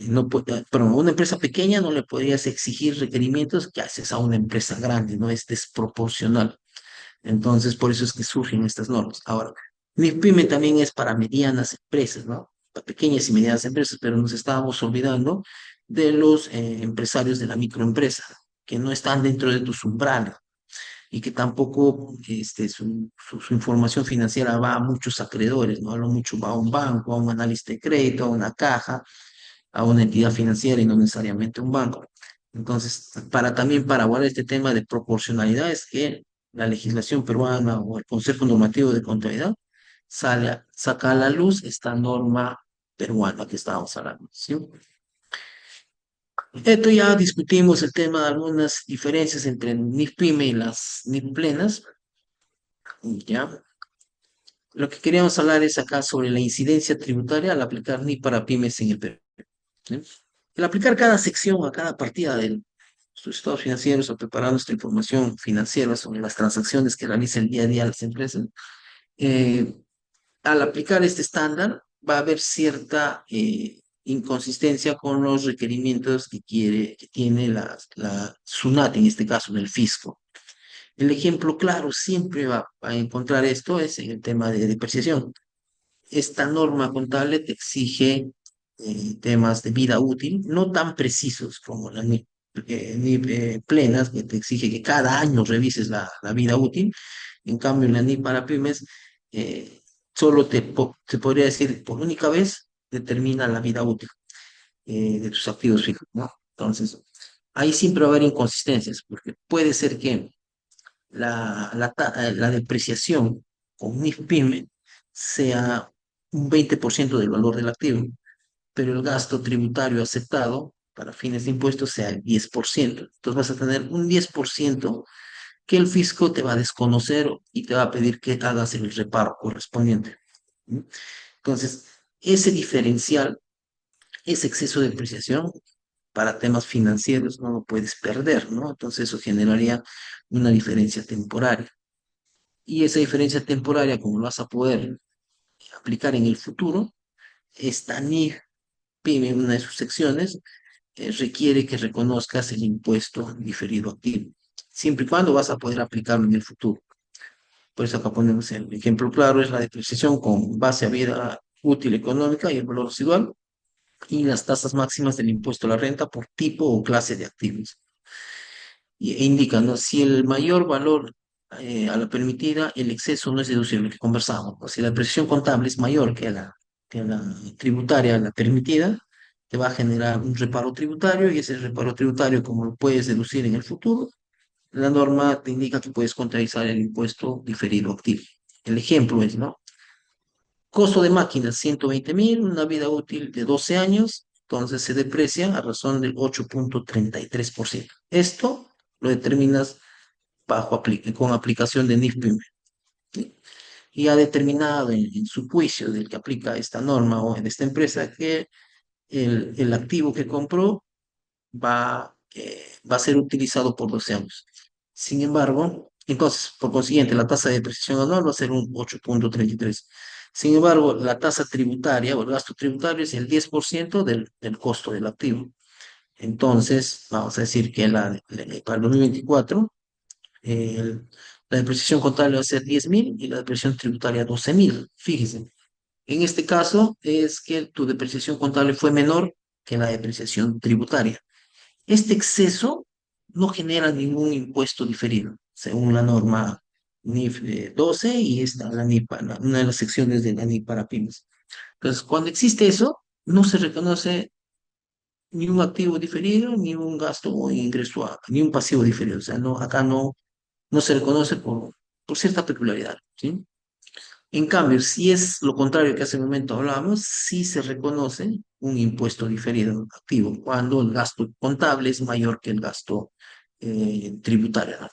no pero a una empresa pequeña no le podrías exigir requerimientos que haces a una empresa grande, no es desproporcional. Entonces, por eso es que surgen estas normas. Ahora, MIPYME también es para medianas empresas, ¿no? Para pequeñas y medianas empresas, pero nos estábamos olvidando de los empresarios de la microempresa, que no están dentro de tus umbrales y que tampoco su información financiera va a muchos acreedores, ¿no? A lo mucho va a un banco, a un analista de crédito, a una caja, a una entidad financiera y no necesariamente un banco. Entonces, también para abordar este tema de proporcionalidad es que la legislación peruana o el Consejo Normativo de Contabilidad saca a la luz esta norma peruana que estábamos hablando, ¿sí? Esto ya discutimos el tema de algunas diferencias entre el NIF PYME y las NIF plenas, ¿ya? Lo que queríamos hablar es acá sobre la incidencia tributaria al aplicar NIF para pymes en el Perú, ¿sí? El aplicar cada sección a cada partida de sus estados financieros o preparar nuestra información financiera sobre las transacciones que realizan el día a día las empresas, eh, al aplicar este estándar va a haber cierta inconsistencia con los requerimientos que tiene la SUNAT, en este caso, en el fisco. El ejemplo claro siempre va a encontrar esto es en el tema de depreciación. Esta norma contable te exige temas de vida útil, no tan precisos como la NIP plenas, que te exige que cada año revises la vida útil. En cambio, en la NIP para pymes, eh, solo te podría decir por única vez determina la vida útil de tus activos fijos, ¿no? Entonces, ahí siempre va a haber inconsistencias, porque puede ser que la depreciación con NIF PYME sea un 20% del valor del activo, pero el gasto tributario aceptado para fines de impuestos sea el 10%. Entonces vas a tener un 10% que el fisco te va a desconocer y te va a pedir que hagas el reparo correspondiente. ¿Sí? Entonces, ese diferencial, ese exceso de depreciación para temas financieros no lo puedes perder, ¿no? Entonces eso generaría una diferencia temporaria. Y esa diferencia temporaria, como lo vas a poder aplicar en el futuro, esta NIF PYME, en una de sus secciones, requiere que reconozcas el impuesto diferido activo, siempre y cuando vas a poder aplicarlo en el futuro. Por eso acá ponemos el ejemplo claro, es la depreciación con base a vida útil económica y el valor residual, y las tasas máximas del impuesto a la renta por tipo o clase de activos. E indica, ¿no? Si el mayor valor a la permitida, el exceso no es deducible, que conversamos. O si la presión contable es mayor que la tributaria, la permitida, te va a generar un reparo tributario y ese reparo tributario, como lo puedes deducir en el futuro, la norma te indica que puedes contrarrestar el impuesto diferido activo. El ejemplo es, ¿no? Costo de máquinas, 120.000, una vida útil de 12 años, entonces se deprecia a razón del 8,33%. Esto lo determinas con aplicación de NIF-PYME. ¿Sí? Y ha determinado en su juicio del que aplica esta norma o en esta empresa que el activo que compró va a ser utilizado por 12 años. Sin embargo, entonces, por consiguiente, la tasa de depreciación anual va a ser un 8,33. Sin embargo, la tasa tributaria o el gasto tributario es el 10% del costo del activo. Entonces, vamos a decir que para el 2024, la depreciación contable va a ser 10.000 y la depreciación tributaria 12.000. Fíjense, en este caso es que tu depreciación contable fue menor que la depreciación tributaria. Este exceso no genera ningún impuesto diferido, según la norma NIF 12 y esta, la NIF, una de las secciones de la NIF para pymes. Entonces, cuando existe eso, no se reconoce ni un activo diferido, ni un gasto o ingreso, ni un pasivo diferido. O sea, no, acá no se reconoce por cierta peculiaridad, ¿sí? En cambio, si es lo contrario que hace un momento hablábamos, sí se reconoce un impuesto diferido activo cuando el gasto contable es mayor que el gasto tributario, ¿no?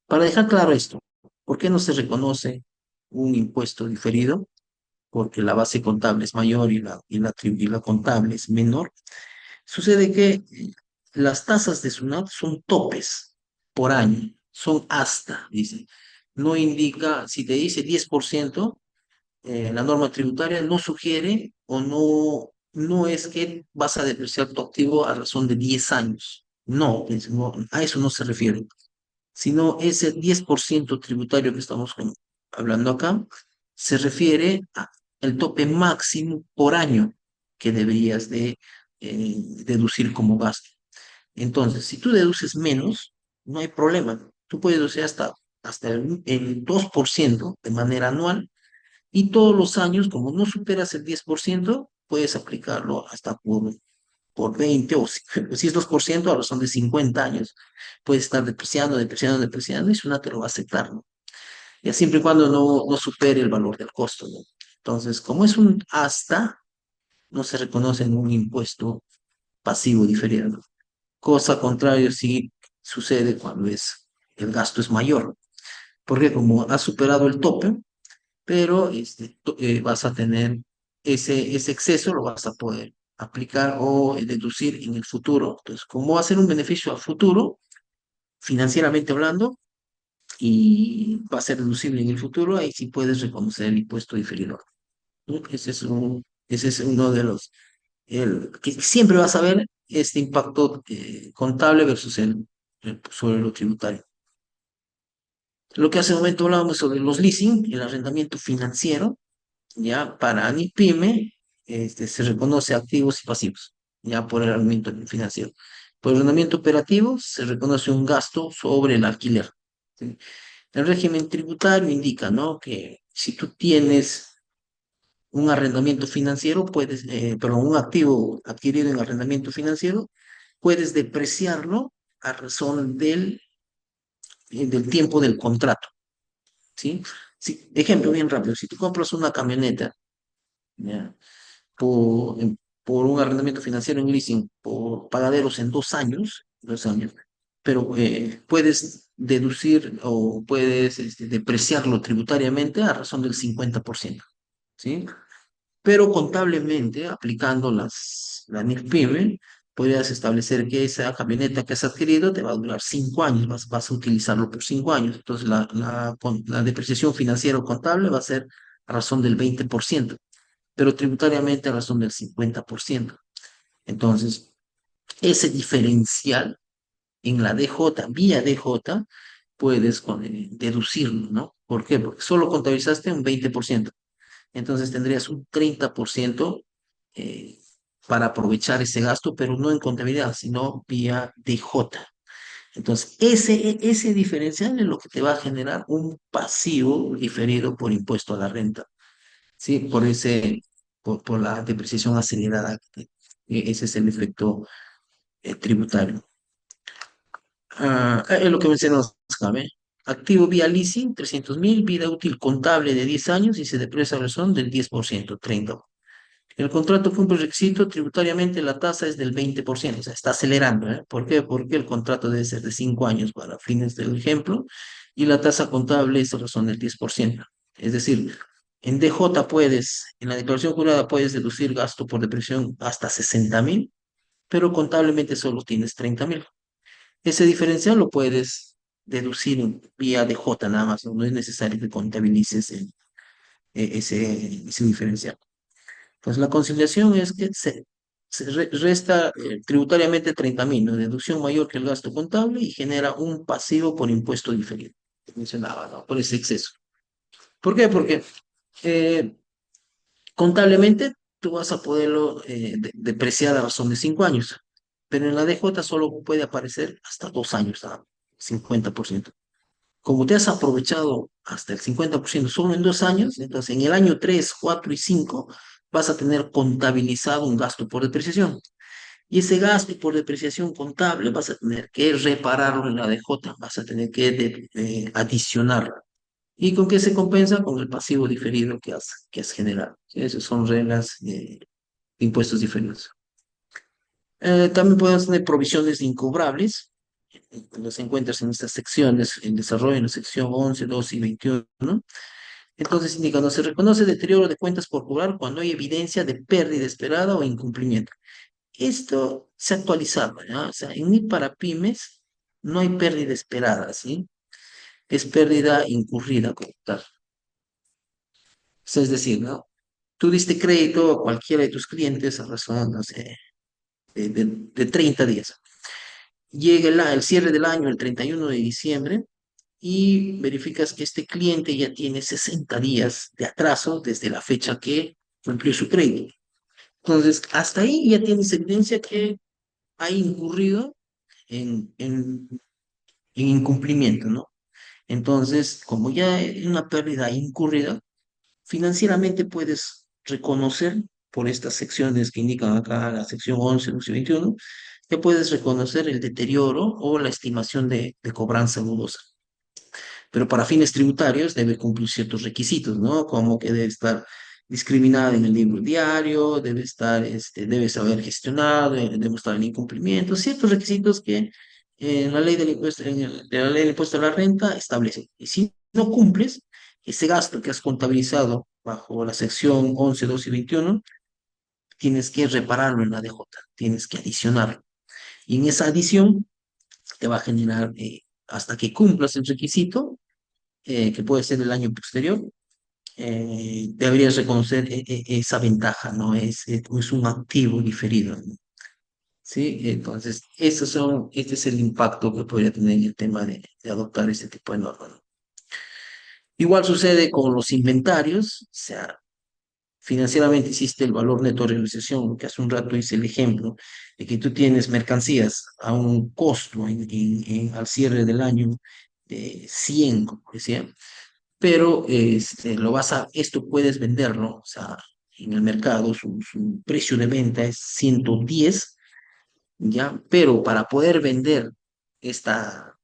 Para dejar claro esto, ¿por qué no se reconoce un impuesto diferido? Porque la base contable es mayor y la contable es menor. Sucede que las tasas de SUNAT son topes por año, son hasta, dice. No indica, si te dice 10%, la norma tributaria no sugiere o no es que vas a depreciar tu activo a razón de 10 años. No, a eso no se refiere, sino ese 10% tributario que estamos hablando acá se refiere al tope máximo por año que deberías de deducir como gasto. Entonces, si tú deduces menos, no hay problema. Tú puedes deducir hasta el 2% de manera anual y todos los años, como no superas el 10%, puedes aplicarlo hasta por 20 o si es 2% a razón de 50 años. Puedes estar depreciando, depreciando, depreciando y Suna te lo va a aceptar, ¿no? Ya siempre y cuando no supere el valor del costo, ¿no? Entonces, como es un hasta, no se reconoce en un impuesto pasivo diferido, ¿no? Cosa contraria sí sucede cuando el gasto es mayor, porque como has superado el tope, pero vas a tener ese exceso, lo vas a poder aplicar o deducir en el futuro. Entonces, como va a ser un beneficio a futuro, financieramente hablando, y va a ser deducible en el futuro, ahí sí puedes reconocer el impuesto diferido, ¿no? Ese es uno de que siempre vas a ver este impacto contable versus sobre lo tributario. Lo que hace un momento hablábamos sobre los leasing, el arrendamiento financiero. Ya para ANIPYME se reconoce activos y pasivos, ya por el arrendamiento financiero. Por el arrendamiento operativo se reconoce un gasto sobre el alquiler, ¿sí? El régimen tributario indica, ¿no? Que si tú tienes un arrendamiento financiero, perdón, un activo adquirido en arrendamiento financiero, puedes depreciarlo a razón del tiempo del contrato, ¿sí? Sí, ejemplo bien rápido, si tú compras una camioneta, ¿ya? Por un arrendamiento financiero en leasing, por pagaderos en 2 años, 2 años, pero puedes deducir o puedes depreciarlo tributariamente a razón del 50%, ¿sí? Pero contablemente, aplicando la NIF-PYME, podrías establecer que esa camioneta que has adquirido te va a durar 5 años, vas a utilizarlo por 5 años. Entonces, la depreciación financiera o contable va a ser a razón del 20%, pero tributariamente a razón del 50%. Entonces, ese diferencial en la DJ, vía DJ, puedes deducirlo, ¿no? ¿Por qué? Porque solo contabilizaste un 20%. Entonces tendrías un 30% eh, para aprovechar ese gasto, pero no en contabilidad, sino vía DJ. Entonces, ese diferencial es lo que te va a generar un pasivo diferido por impuesto a la renta. Sí, por la depreciación acelerada. Ese es el efecto tributario. Es lo que mencionamos acá, ¿ve? Activo vía leasing, 300.000, vida útil contable de 10 años y se deprecia a razón del 10%, 30. El contrato cumple el requisito, tributariamente la tasa es del 20%, o sea, está acelerando, ¿eh? ¿Por qué? Porque el contrato debe ser de 5 años para fines del ejemplo y la tasa contable es a razón del 10%. Es decir, En DJ puedes, en la declaración jurada puedes deducir gasto por depreciación hasta 60.000, pero contablemente solo tienes 30.000. Ese diferencial lo puedes deducir vía DJ nada más, no es necesario que contabilices ese diferencial. Pues la conciliación es que se resta tributariamente 30.000, ¿no? Deducción mayor que el gasto contable y genera un pasivo por impuesto diferido, que mencionaba, ¿no? Por ese exceso. ¿Por qué? Porque eh, contablemente tú vas a poderlo depreciar a razón de 5 años, pero en la DJ solo puede aparecer hasta 2 años, ¿no? 50%. Como te has aprovechado hasta el 50% solo en 2 años, entonces en el año 3, 4 y 5 vas a tener contabilizado un gasto por depreciación. Y ese gasto por depreciación contable vas a tener que repararlo en la DJ, vas a tener que adicionarlo. ¿Y con qué se compensa? Con el pasivo diferido que has generado. ¿Sí? Esas son reglas de impuestos diferidos. También puedes tener provisiones de incobrables. Los encuentras en estas secciones, en desarrollo, en la sección 11, 12 y 21. Entonces indica, no se reconoce deterioro de cuentas por cobrar cuando hay evidencia de pérdida esperada o incumplimiento. Esto se ha actualizado, ¿ya? O sea, en mi para pymes no hay pérdida esperada, ¿sí? Es pérdida incurrida como tal. O sea, es decir, ¿no? Tú diste crédito a cualquiera de tus clientes a razón, no sé, de 30 días. Llega el cierre del año, el 31 de diciembre, y verificas que este cliente ya tiene 60 días de atraso desde la fecha que cumplió su crédito. Entonces, hasta ahí ya tienes evidencia que ha incurrido en incumplimiento, ¿no? Entonces, como ya hay una pérdida incurrida, financieramente puedes reconocer por estas secciones que indican acá, la sección 11, 12 y 21, que puedes reconocer el deterioro o la estimación de cobranza dudosa. Pero para fines tributarios debe cumplir ciertos requisitos, ¿no? Como que debe estar discriminada en el libro diario, debe estar, debe saber gestionado, debe estar en incumplimiento, ciertos requisitos que en la ley del impuesto, de la ley del impuesto a la renta establece. Y si no cumples, ese gasto que has contabilizado bajo la sección 11, 12 y 21, tienes que repararlo en la DJ, tienes que adicionarlo. Y en esa adición te va a generar, hasta que cumplas el requisito, que puede ser el año posterior, deberías reconocer esa ventaja, ¿no? Es un activo diferido, ¿no? ¿Sí? Entonces, este es el impacto que podría tener en el tema de adoptar este tipo de normas, ¿no? Igual sucede con los inventarios, o sea, financieramente existe el valor neto de realización, que hace un rato hice el ejemplo de que tú tienes mercancías a un costo al cierre del año de 100, como decía, pero esto puedes venderlo, o sea, en el mercado su precio de venta es 110, ¿ya? Pero para poder vender esta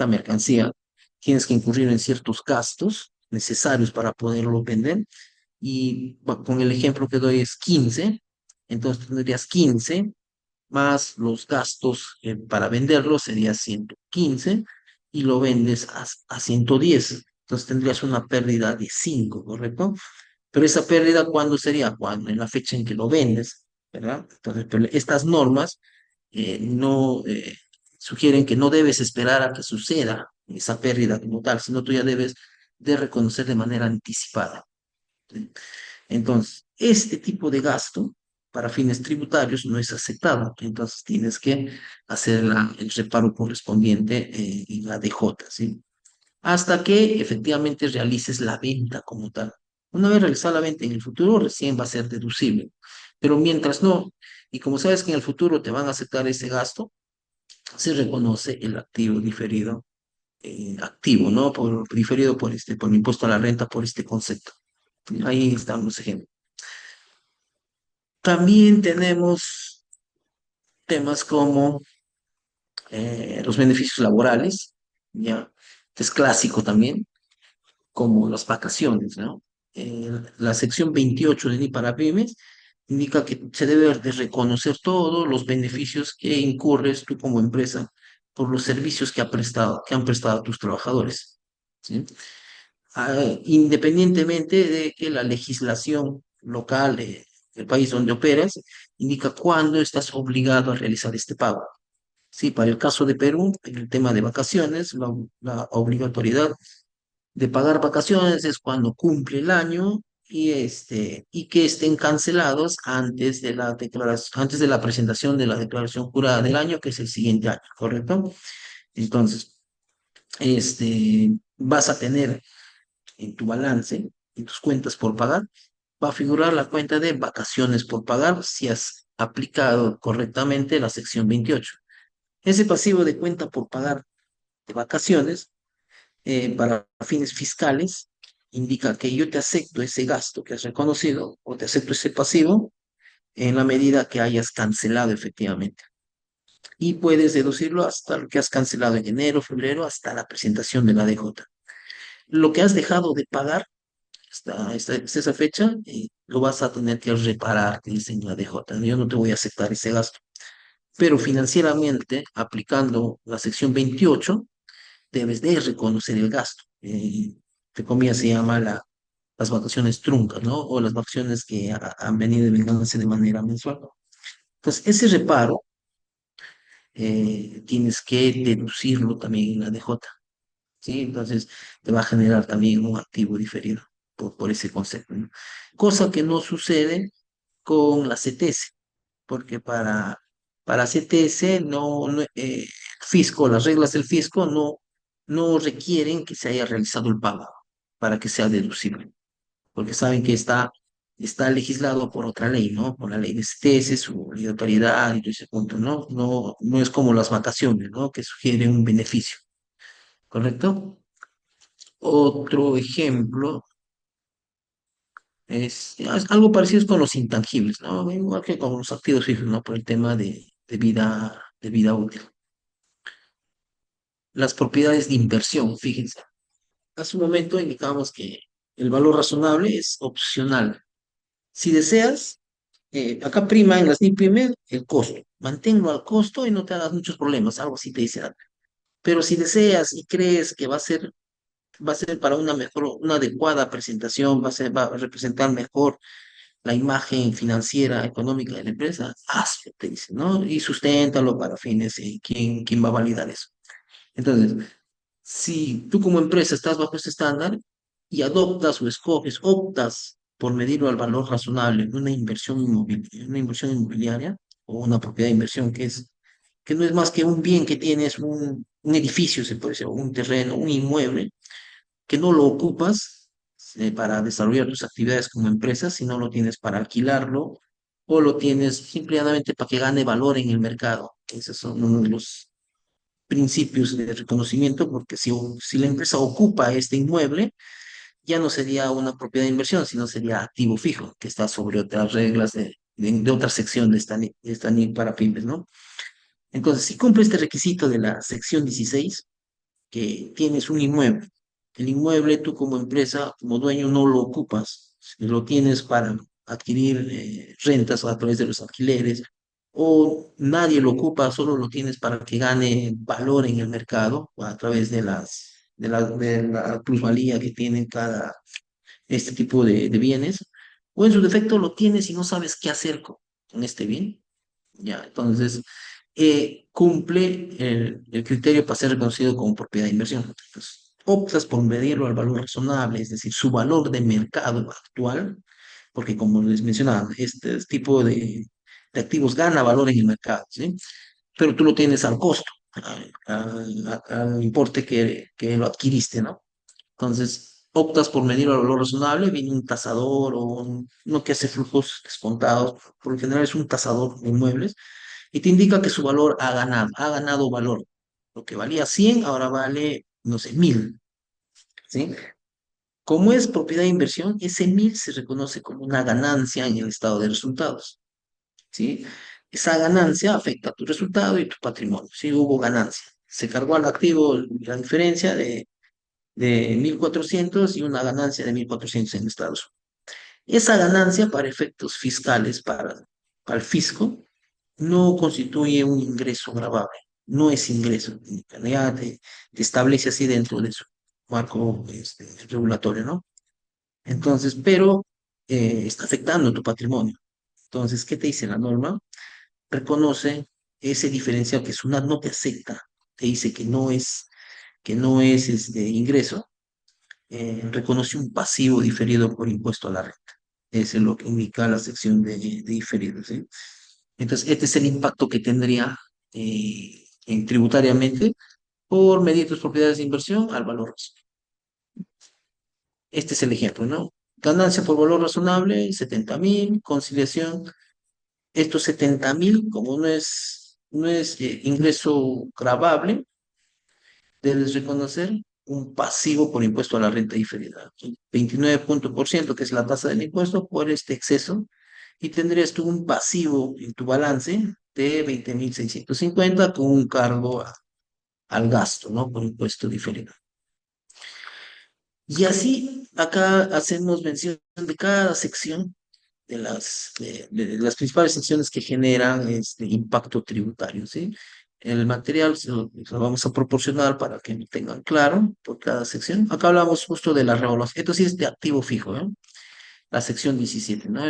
mercancía, tienes que incurrir en ciertos gastos necesarios para poderlo vender, y con el ejemplo que doy es 15, entonces tendrías 15 más los gastos para venderlo sería 115 y lo vendes a 110. Entonces tendrías una pérdida de 5, ¿correcto? Pero esa pérdida, ¿cuándo sería? Cuando en la fecha en que lo vendes, ¿verdad? Entonces, pero estas normas no sugieren que no debes esperar a que suceda esa pérdida como tal, sino tú ya debes de reconocer de manera anticipada. ¿Sí? Entonces, este tipo de gasto para fines tributarios no es aceptado. Entonces, tienes que hacer el reparo correspondiente en la DJ, ¿sí? Hasta que efectivamente realices la venta como tal. Una vez realizada la venta en el futuro, recién va a ser deducible. Pero mientras no, y como sabes que en el futuro te van a aceptar ese gasto, se reconoce el activo diferido, activo, ¿no? Diferido por el impuesto a la renta, por este concepto. Ahí están los ejemplos. También tenemos temas como los beneficios laborales, ¿ya? Es clásico también, como las vacaciones, ¿no? La sección 28 de NI para pymes indica que se debe de reconocer todos los beneficios que incurres tú como empresa por los servicios que han prestado a tus trabajadores, ¿sí? independientemente de que la legislación local del país donde operas indica cuándo estás obligado a realizar este pago. Sí, para el caso de Perú, en el tema de vacaciones, la obligatoriedad de pagar vacaciones es cuando cumple el año y que estén cancelados antes de la declaración, antes de la presentación de la declaración jurada del año, que es el siguiente año, ¿correcto? Entonces, vas a tener en tu balance, en tus cuentas por pagar, va a figurar la cuenta de vacaciones por pagar si has aplicado correctamente la sección 28. Ese pasivo de cuenta por pagar de vacaciones para fines fiscales indica que yo te acepto ese gasto que has reconocido o te acepto ese pasivo en la medida que hayas cancelado efectivamente. Y puedes deducirlo hasta lo que has cancelado en enero, febrero, hasta la presentación de la DJ. Lo que has dejado de pagar hasta esa fecha, lo vas a tener que reparar, te dice en la DJ. Yo no te voy a aceptar ese gasto. Pero financieramente, aplicando la sección 28, debes de reconocer el gasto. Entre comillas se llama las vacaciones truncas, ¿no? O las vacaciones que han venido vengándose de manera mensual. Entonces, ese reparo tienes que deducirlo también en la DJ, ¿sí? Entonces, te va a generar también un activo diferido por ese concepto, ¿no? Cosa que no sucede con la CTS, porque para CTS fisco, las reglas del fisco no requieren que se haya realizado el pago para que sea deducible, porque saben que está legislado por otra ley, ¿no? Por la ley de CTS, su obligatoriedad y todo ese punto, ¿no? No es como las vacaciones, ¿no? Que sugieren un beneficio, ¿correcto? Otro ejemplo es algo parecido con los intangibles, ¿no? Igual que con los activos fijos, ¿no? Por el tema de vida útil. Las propiedades de inversión, fíjense. Hace un momento indicamos que el valor razonable es opcional. Si deseas, acá prima en las NIPYME el costo. Manténlo al costo y no te hagas muchos problemas, algo así te dice. Pero si deseas y crees que va a ser para una adecuada presentación, va a representar mejor la imagen financiera, económica de la empresa, hazlo, te dice, ¿no? Y susténtalo para fines, ¿quién va a validar eso? Entonces, si tú como empresa estás bajo este estándar y adoptas o escoges, optas por medirlo al valor razonable en una inversión inmobiliaria o una propiedad de inversión que no es más que un bien que tienes, un edificio, se puede decir, o un terreno, un inmueble, que no lo ocupas para desarrollar tus actividades como empresa, sino lo tienes para alquilarlo o lo tienes simplemente para que gane valor en el mercado. Esos son uno de los principios de reconocimiento, porque si la empresa ocupa este inmueble, ya no sería una propiedad de inversión, sino sería activo fijo, que está sobre otras reglas de otra sección de esta NIC para pymes, ¿no? Entonces, si cumple este requisito de la sección 16, que tienes un inmueble, el inmueble tú como empresa, como dueño, no lo ocupas, lo tienes para adquirir rentas a través de los alquileres, o nadie lo ocupa, solo lo tienes para que gane valor en el mercado a través de la plusvalía que tienen este tipo de bienes, o en su defecto lo tienes y no sabes qué hacer con este bien. Ya, entonces, cumple el criterio para ser reconocido como propiedad de inversión. Entonces, optas por medirlo al valor razonable, es decir, su valor de mercado actual, porque como les mencionaba, este tipo de activos gana valor en el mercado, ¿sí? Pero tú lo tienes al costo, al importe que lo adquiriste, ¿no? Entonces, optas por medirlo al valor razonable, viene un tasador o uno que hace flujos descontados, por lo general es un tasador de inmuebles y te indica que su valor ha ganado valor. Lo que valía 100 ahora vale, no sé, 1000, ¿sí? Como es propiedad de inversión, ese 1000 se reconoce como una ganancia en el estado de resultados, ¿sí? Esa ganancia afecta a tu resultado y tu patrimonio, ¿sí? Hubo ganancia. Se cargó al activo la diferencia de 1400 y una ganancia de 1400 en Estados Unidos. Esa ganancia para efectos fiscales, para el fisco, no constituye un ingreso gravable, no es ingreso, ya te establece así dentro de eso. marco regulatorio, ¿no? Entonces, pero está afectando tu patrimonio. Entonces, ¿qué te dice la norma? Reconoce ese diferencial que SUNAT no te acepta, te dice que no es ingreso, reconoce un pasivo diferido por impuesto a la renta. Eso es lo que indica la sección de diferido, ¿sí? Entonces, este es el impacto que tendría tributariamente por medir tus propiedades de inversión al valor razonable. Este es el ejemplo, ¿no? Ganancia por valor razonable, 70.000, conciliación. Estos 70.000, como no es ingreso gravable, debes reconocer un pasivo por impuesto a la renta diferida. 29%, que es la tasa del impuesto por este exceso, y tendrías tú un pasivo en tu balance de 20.650 con un cargo al gasto, ¿no? Por impuesto diferido. Y así acá hacemos mención de cada sección de las principales secciones que generan este impacto tributario, ¿sí? El material se lo vamos a proporcionar para que lo tengan claro por cada sección. Acá hablamos justo de la revaluación. Esto sí es de activo fijo, ¿eh? La sección 17, ¿no?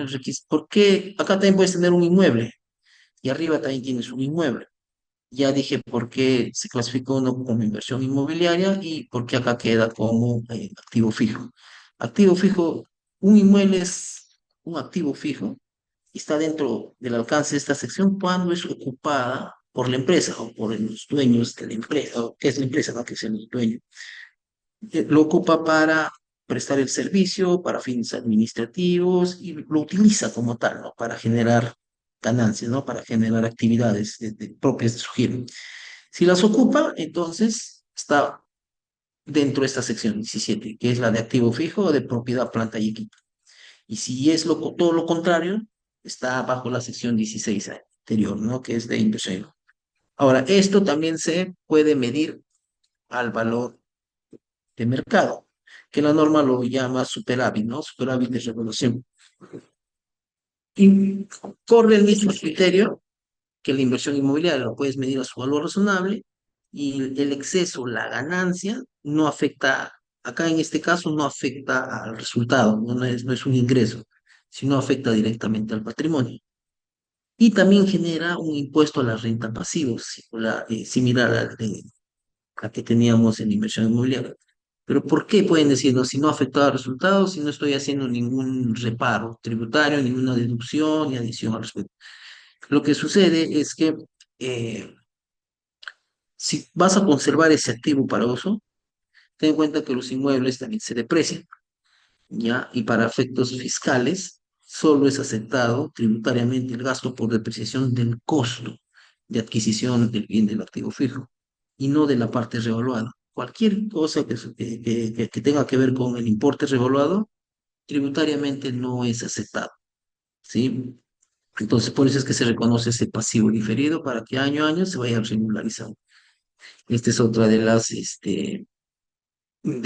¿Por qué? Acá también puedes tener un inmueble y arriba también tienes un inmueble. Ya dije por qué se clasificó uno como inversión inmobiliaria y por qué acá queda como activo fijo. Activo fijo, un inmueble es un activo fijo y está dentro del alcance de esta sección cuando es ocupada por la empresa o por los dueños de la empresa, o que es la empresa, ¿no? Que es el dueño. Lo ocupa para prestar el servicio, para fines administrativos y lo utiliza como tal, ¿no? Para generar ganancias, ¿no? Para generar actividades propias de su giro. Si las ocupa, entonces está dentro de esta sección 17, que es la de activo fijo o de propiedad, planta y equipo. Y si es todo lo contrario, está bajo la sección 16 anterior, ¿no? Que es de inversión. Ahora, esto también se puede medir al valor de mercado, que la norma lo llama superávit, ¿no? Superávit de revaluación. Y corre el mismo criterio que la inversión inmobiliaria, lo puedes medir a su valor razonable y el exceso, la ganancia, no afecta, acá en este caso no afecta al resultado, no es un ingreso, sino afecta directamente al patrimonio. Y también genera un impuesto a la renta pasiva, similar a que teníamos en inversión inmobiliaria. Pero ¿por qué pueden decirnos si no ha afectado al resultado, si no estoy haciendo ningún reparo tributario, ninguna deducción ni adición al respecto? Lo que sucede es que eh, si vas a conservar ese activo para uso, ten en cuenta que los inmuebles también se deprecian, ¿ya? Y para efectos fiscales, solo es aceptado tributariamente el gasto por depreciación del costo de adquisición del bien del activo fijo y no de la parte revaluada. Cualquier cosa que tenga que ver con el importe revaluado, tributariamente no es aceptado, ¿sí? Entonces, por eso es que se reconoce ese pasivo diferido para que año a año se vaya regularizando. Esta es otra de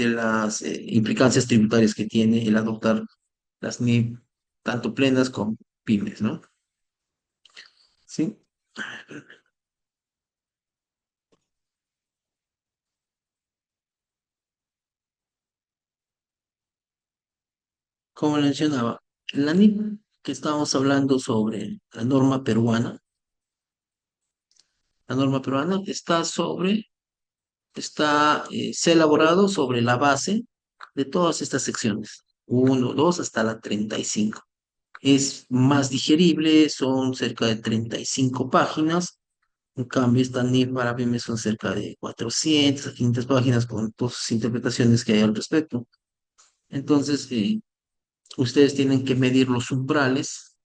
las implicancias tributarias que tiene el adoptar las NIF, tanto plenas como pymes, ¿no? Sí. Como mencionaba, la NIF que estábamos hablando sobre la norma peruana se ha elaborado sobre la base de todas estas secciones, uno, 2 hasta la 35. Es más digerible, son cerca de 35 páginas. En cambio, esta NIF para pymes son cerca de 400 a 500 páginas con todas sus interpretaciones que hay al respecto. Entonces, ustedes tienen que medir los umbrales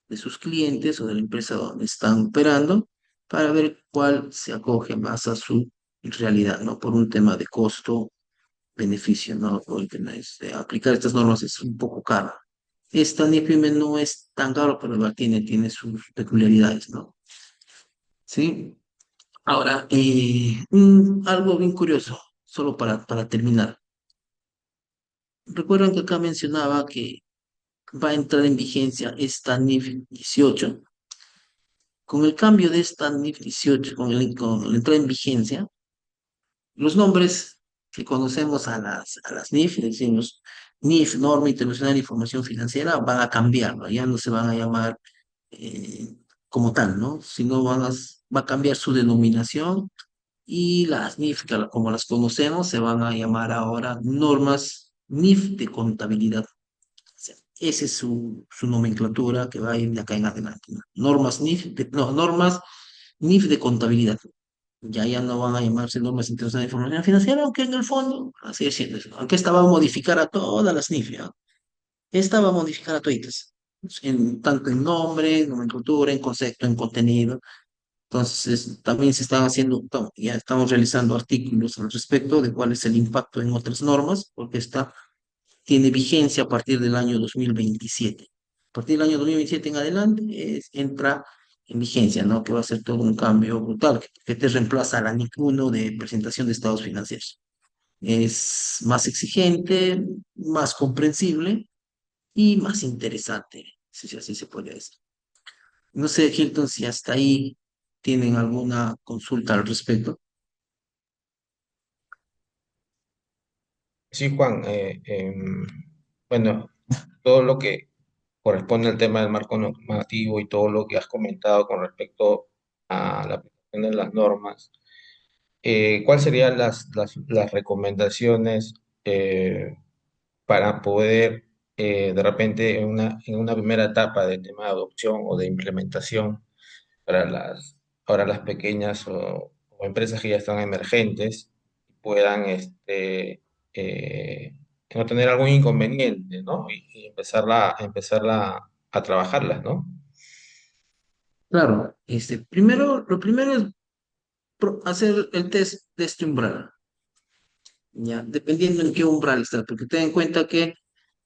de sus clientes o de la empresa donde están operando para ver cuál se acoge más a su realidad, ¿no? Por un tema de costo-beneficio, ¿no? Por el tema aplicar estas normas es un poco caro. Esta NIPYME no es tan caro, pero igual tiene sus peculiaridades, ¿no? Sí. Ahora, algo bien curioso, solo para terminar. Recuerdan que acá mencionaba que va a entrar en vigencia esta NIF 18. Con el cambio de esta NIF 18, con la entrada en vigencia, los nombres que conocemos a las NIF, decimos NIF, Norma Internacional de Información Financiera, van a cambiar, ¿no? Ya no se van a llamar eh, como tal, ¿no? Sino va a cambiar su denominación y las NIF, como las conocemos, se van a llamar ahora normas NIF de contabilidad. Sea, esa es su nomenclatura que va a ir de acá en adelante, ¿no? Normas NIF, no, normas NIF de contabilidad. Ya no van a llamarse normas internacionales de información financiera, aunque en el fondo, así es siendo, aunque esta va a modificar a todas las NIF, ¿ya? Esta va a modificar a todas, tanto en nombre, nomenclatura, en concepto, en contenido. Entonces, también se están haciendo, ya estamos realizando artículos al respecto de cuál es el impacto en otras normas, porque esta tiene vigencia a partir del año 2027. A partir del año 2027 en adelante entra en vigencia, ¿no? Que va a ser todo un cambio brutal, que te reemplaza a la NIC 1 de presentación de estados financieros. Es más exigente, más comprensible y más interesante, si así se puede decir. No sé, Hilton, si hasta ahí tienen alguna consulta al respecto. Sí, Juan, bueno, todo lo que corresponde al tema del marco normativo y todo lo que has comentado con respecto a la aplicación de las normas, ¿cuáles serían las recomendaciones para poder, de repente, en una primera etapa del tema de adopción o de implementación para ahora las pequeñas o empresas que ya están emergentes puedan eh, no tener algún inconveniente, ¿no? Y empezarla a trabajarlas, ¿no? Claro, lo primero es hacer el test de este umbral. Ya, dependiendo en qué umbral está, porque ten en cuenta que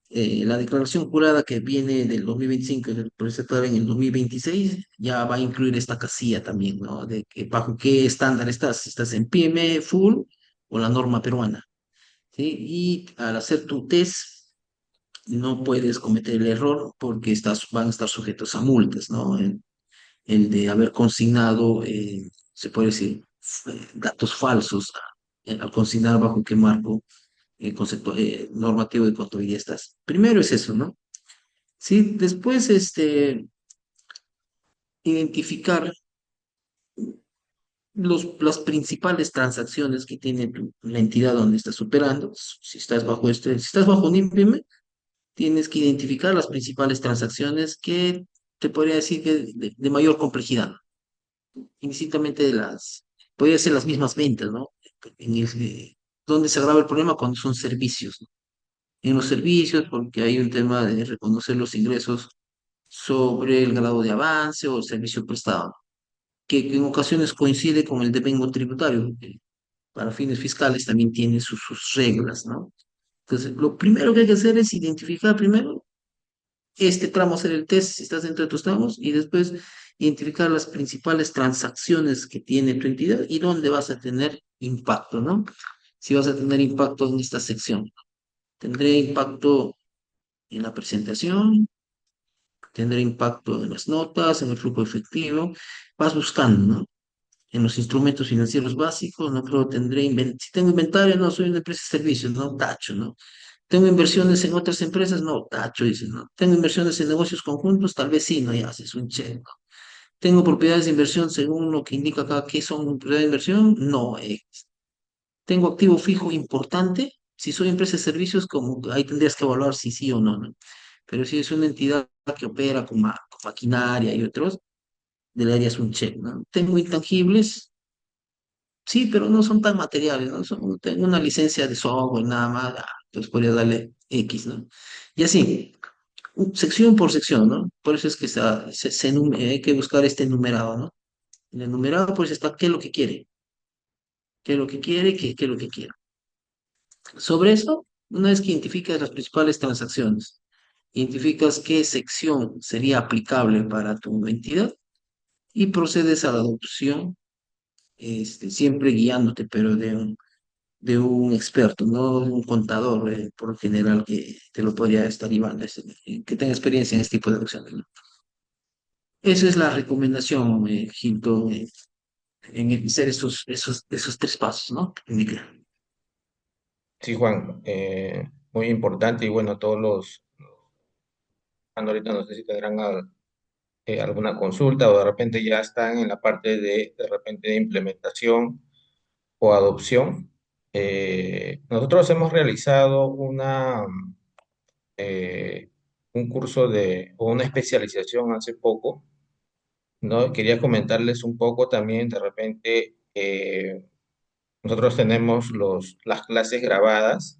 la declaración jurada que viene del 2025 y del presentada en el 2026 ya va a incluir esta casilla también, ¿no? De que bajo qué estándar estás, si estás en PYME full o la norma peruana, ¿sí? Y al hacer tu test no puedes cometer el error porque van a estar sujetos a multas, ¿no? El de haber consignado, se puede decir, datos falsos al consignar bajo qué marco normativo de contabilidad estás. Primero es eso, ¿no? Sí, después identificar las principales transacciones que tiene la entidad donde estás operando. Si estás bajo un INPIME, tienes que identificar las principales transacciones que te podría decir que de mayor complejidad, indistintamente podría ser las mismas ventas, ¿no? En donde se agrava el problema cuando son servicios, ¿no? En los servicios, porque hay un tema de reconocer los ingresos sobre el grado de avance o el servicio prestado, que en ocasiones coincide con el devengo tributario, que para fines fiscales también tiene sus reglas, ¿no? Entonces, lo primero que hay que hacer es identificar primero este tramo, hacer el test si estás dentro de tus tramos y después identificar las principales transacciones que tiene tu entidad y dónde vas a tener impacto, ¿no? Si vas a tener impacto en esta sección. Tendré impacto en la presentación, tendrá impacto en las notas, en el flujo efectivo. Vas buscando, ¿no? En los instrumentos financieros básicos, no creo tendré si tengo inventario, no soy una empresa de servicios, no, tacho, ¿no? Tengo inversiones en otras empresas, no, tacho, dice, ¿no? Tengo inversiones en negocios conjuntos, tal vez sí, no, ya haces un check, ¿no? Tengo propiedades de inversión según lo que indica acá que son propiedades de inversión, no, tengo activo fijo importante, si soy empresa de servicios, como ahí tendrías que evaluar si sí o no, ¿no? Pero si es una entidad que opera con maquinaria y otros, le darías un check, ¿no? Tengo intangibles, sí, pero no son tan materiales, ¿no? Tengo una licencia de software nada más, entonces podría darle X, ¿no? Y así, sección por sección, ¿no? Por eso es que hay que buscar este enumerado, ¿no? En el enumerado, pues está qué es lo que quiere, qué es lo que quiere, qué es lo que quiere. Sobre eso, una vez que identificas las principales transacciones, identificas qué sección sería aplicable para tu entidad y procedes a la adopción, siempre guiándote, pero de un experto, no un contador, por lo general, que te lo podría estar llevando, que tenga experiencia en este tipo de acciones, ¿no? Esa es la recomendación, Hilton, en hacer esos tres pasos, ¿no? Sí, Juan, muy importante y bueno, todos los, ahorita no sé si tendrán alguna consulta o de repente ya están en la parte de repente de implementación o adopción. Nosotros hemos realizado eh, un curso o una especialización hace poco, ¿no? Quería comentarles un poco también, de repente, nosotros tenemos las clases grabadas,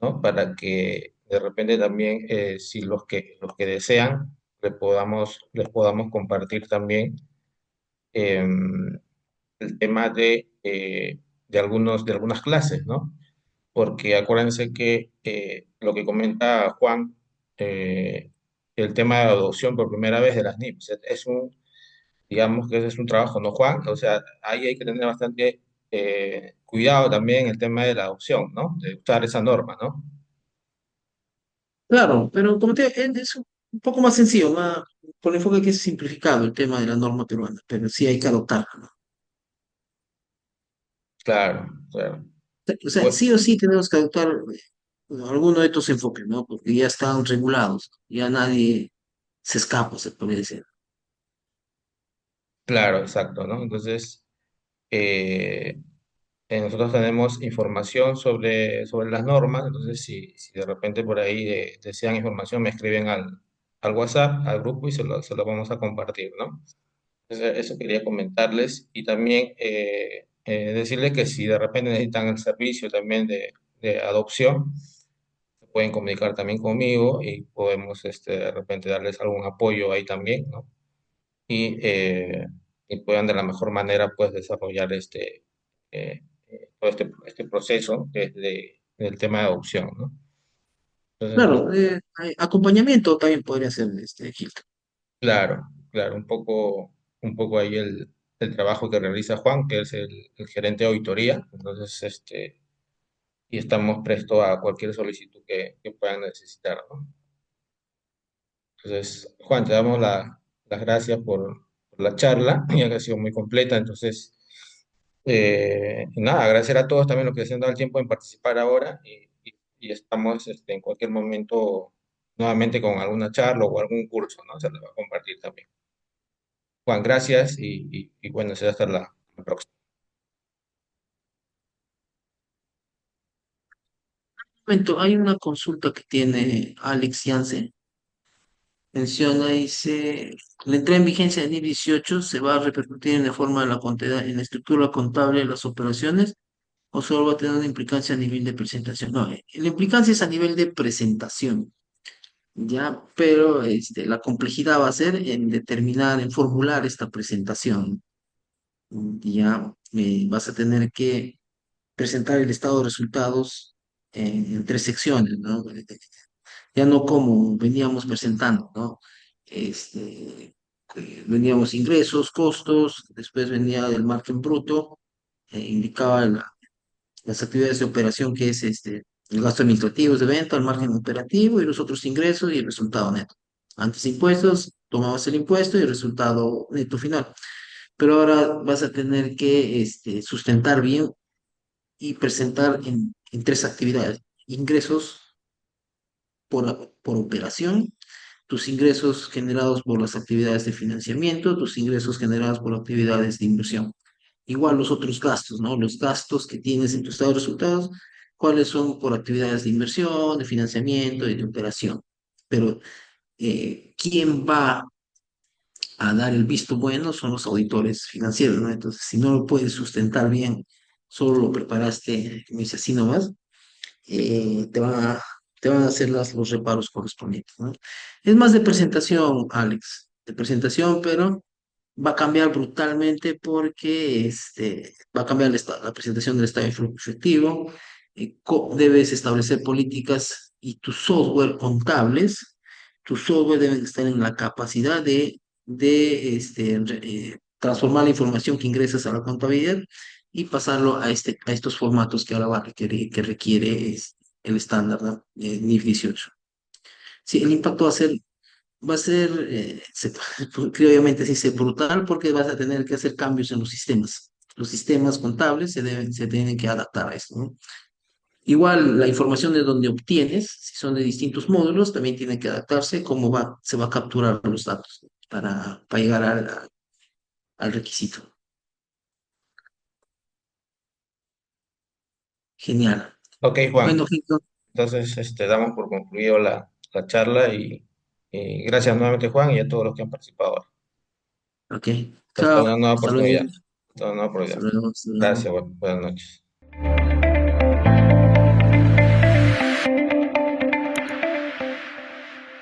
¿no? Para que de repente también, si los que desean, les podamos compartir también el tema de algunas clases, ¿no? Porque acuérdense que lo que comenta Juan, eh, el tema de adopción por primera vez de las NIPS, digamos que ese es un trabajo, ¿no, Juan? O sea, ahí hay que tener bastante cuidado también el tema de la adopción, ¿no? De usar esa norma, ¿no? Claro, pero como te es un poco más sencillo, más, por el enfoque que es simplificado el tema de la norma peruana, pero sí hay que adoptarla, ¿no? Claro, claro. O sea, Pues, sí o sí tenemos que adoptar alguno de estos enfoques, ¿no? Porque ya están regulados, ya nadie se escapa, se puede decir. claro, exacto, ¿no? Entonces, eh, nosotros tenemos información sobre las normas, entonces si de repente por ahí desean información, me escriben al WhatsApp, al grupo y se lo vamos a compartir, ¿no? Entonces, eso quería comentarles y también decirles que si de repente necesitan el servicio también de adopción, se pueden comunicar también conmigo y podemos de repente darles algún apoyo ahí también, ¿no? Y puedan de la mejor manera pues desarrollar todo este proceso que es del tema de adopción, ¿no? Entonces, Claro, acompañamiento también podría ser Hilton. claro, claro, un poco ahí el trabajo que realiza Juan, que es el gerente de auditoría, entonces, y estamos prestos a cualquier solicitud que puedan necesitar, ¿no? Entonces, Juan, te damos las gracias por la charla, ya que ha sido muy completa. Entonces, y nada, agradecer a todos también los que se han dado el tiempo en participar ahora y estamos en cualquier momento nuevamente con alguna charla o algún curso, ¿no? Se los va a compartir también. Juan, gracias y bueno, será hasta la próxima. Momento, hay una consulta que tiene Alex Jansen. Menciona, dice, la entrada en vigencia de NIF 18 se va a repercutir en la forma de la contabilidad, en la estructura contable de las operaciones o solo va a tener una implicancia a nivel de presentación. No, la implicancia es a nivel de presentación, ya, pero la complejidad va a ser en determinar, en formular esta presentación. Ya vas a tener que presentar el estado de resultados en tres secciones, ¿no? Ya no como veníamos presentando, ¿no? Veníamos ingresos, costos, después venía el margen bruto, indicaba las actividades de operación que es el gasto administrativo de venta, el margen operativo y los otros ingresos y el resultado neto. Antes de impuestos, tomabas el impuesto y el resultado neto final. Pero ahora vas a tener que sustentar bien y presentar en tres actividades. Ingresos por operación, tus ingresos generados por las actividades de financiamiento, tus ingresos generados por actividades de inversión. Igual los otros gastos, ¿no? Los gastos que tienes en tu estado de resultados, cuáles son por actividades de inversión, de financiamiento y de operación. Pero ¿quién va a dar el visto bueno? Son los auditores financieros, ¿no? Entonces, si no lo puedes sustentar bien, solo lo preparaste, como dice así nomás, eh, te van a, te van a hacer los reparos correspondientes, ¿no? Es más de presentación, Alex, de presentación, pero va a cambiar brutalmente porque va a cambiar la presentación del estado de flujo efectivo, debes establecer políticas y tus software deben estar en la capacidad de transformar la información que ingresas a la contabilidad y pasarlo a estos formatos que ahora va a requerir, que requiere el estándar, ¿no? NIF 18. Sí, el impacto va a ser, creo obviamente sí, ser brutal porque vas a tener que hacer cambios en los sistemas. Los sistemas contables se tienen que adaptar a esto, ¿no? Igual la información de donde obtienes, si son de distintos módulos, también tiene que adaptarse cómo se va a capturar los datos, ¿no? Para llegar al requisito. Genial. Ok, Juan. Bueno, Gito, Entonces, damos por concluido la charla y gracias nuevamente, Juan, y a todos los que han participado. ok. Hasta Chao. una nueva Hasta luego. oportunidad. Hasta una nueva Hasta oportunidad. luego. Hasta luego. Gracias, buenas noches.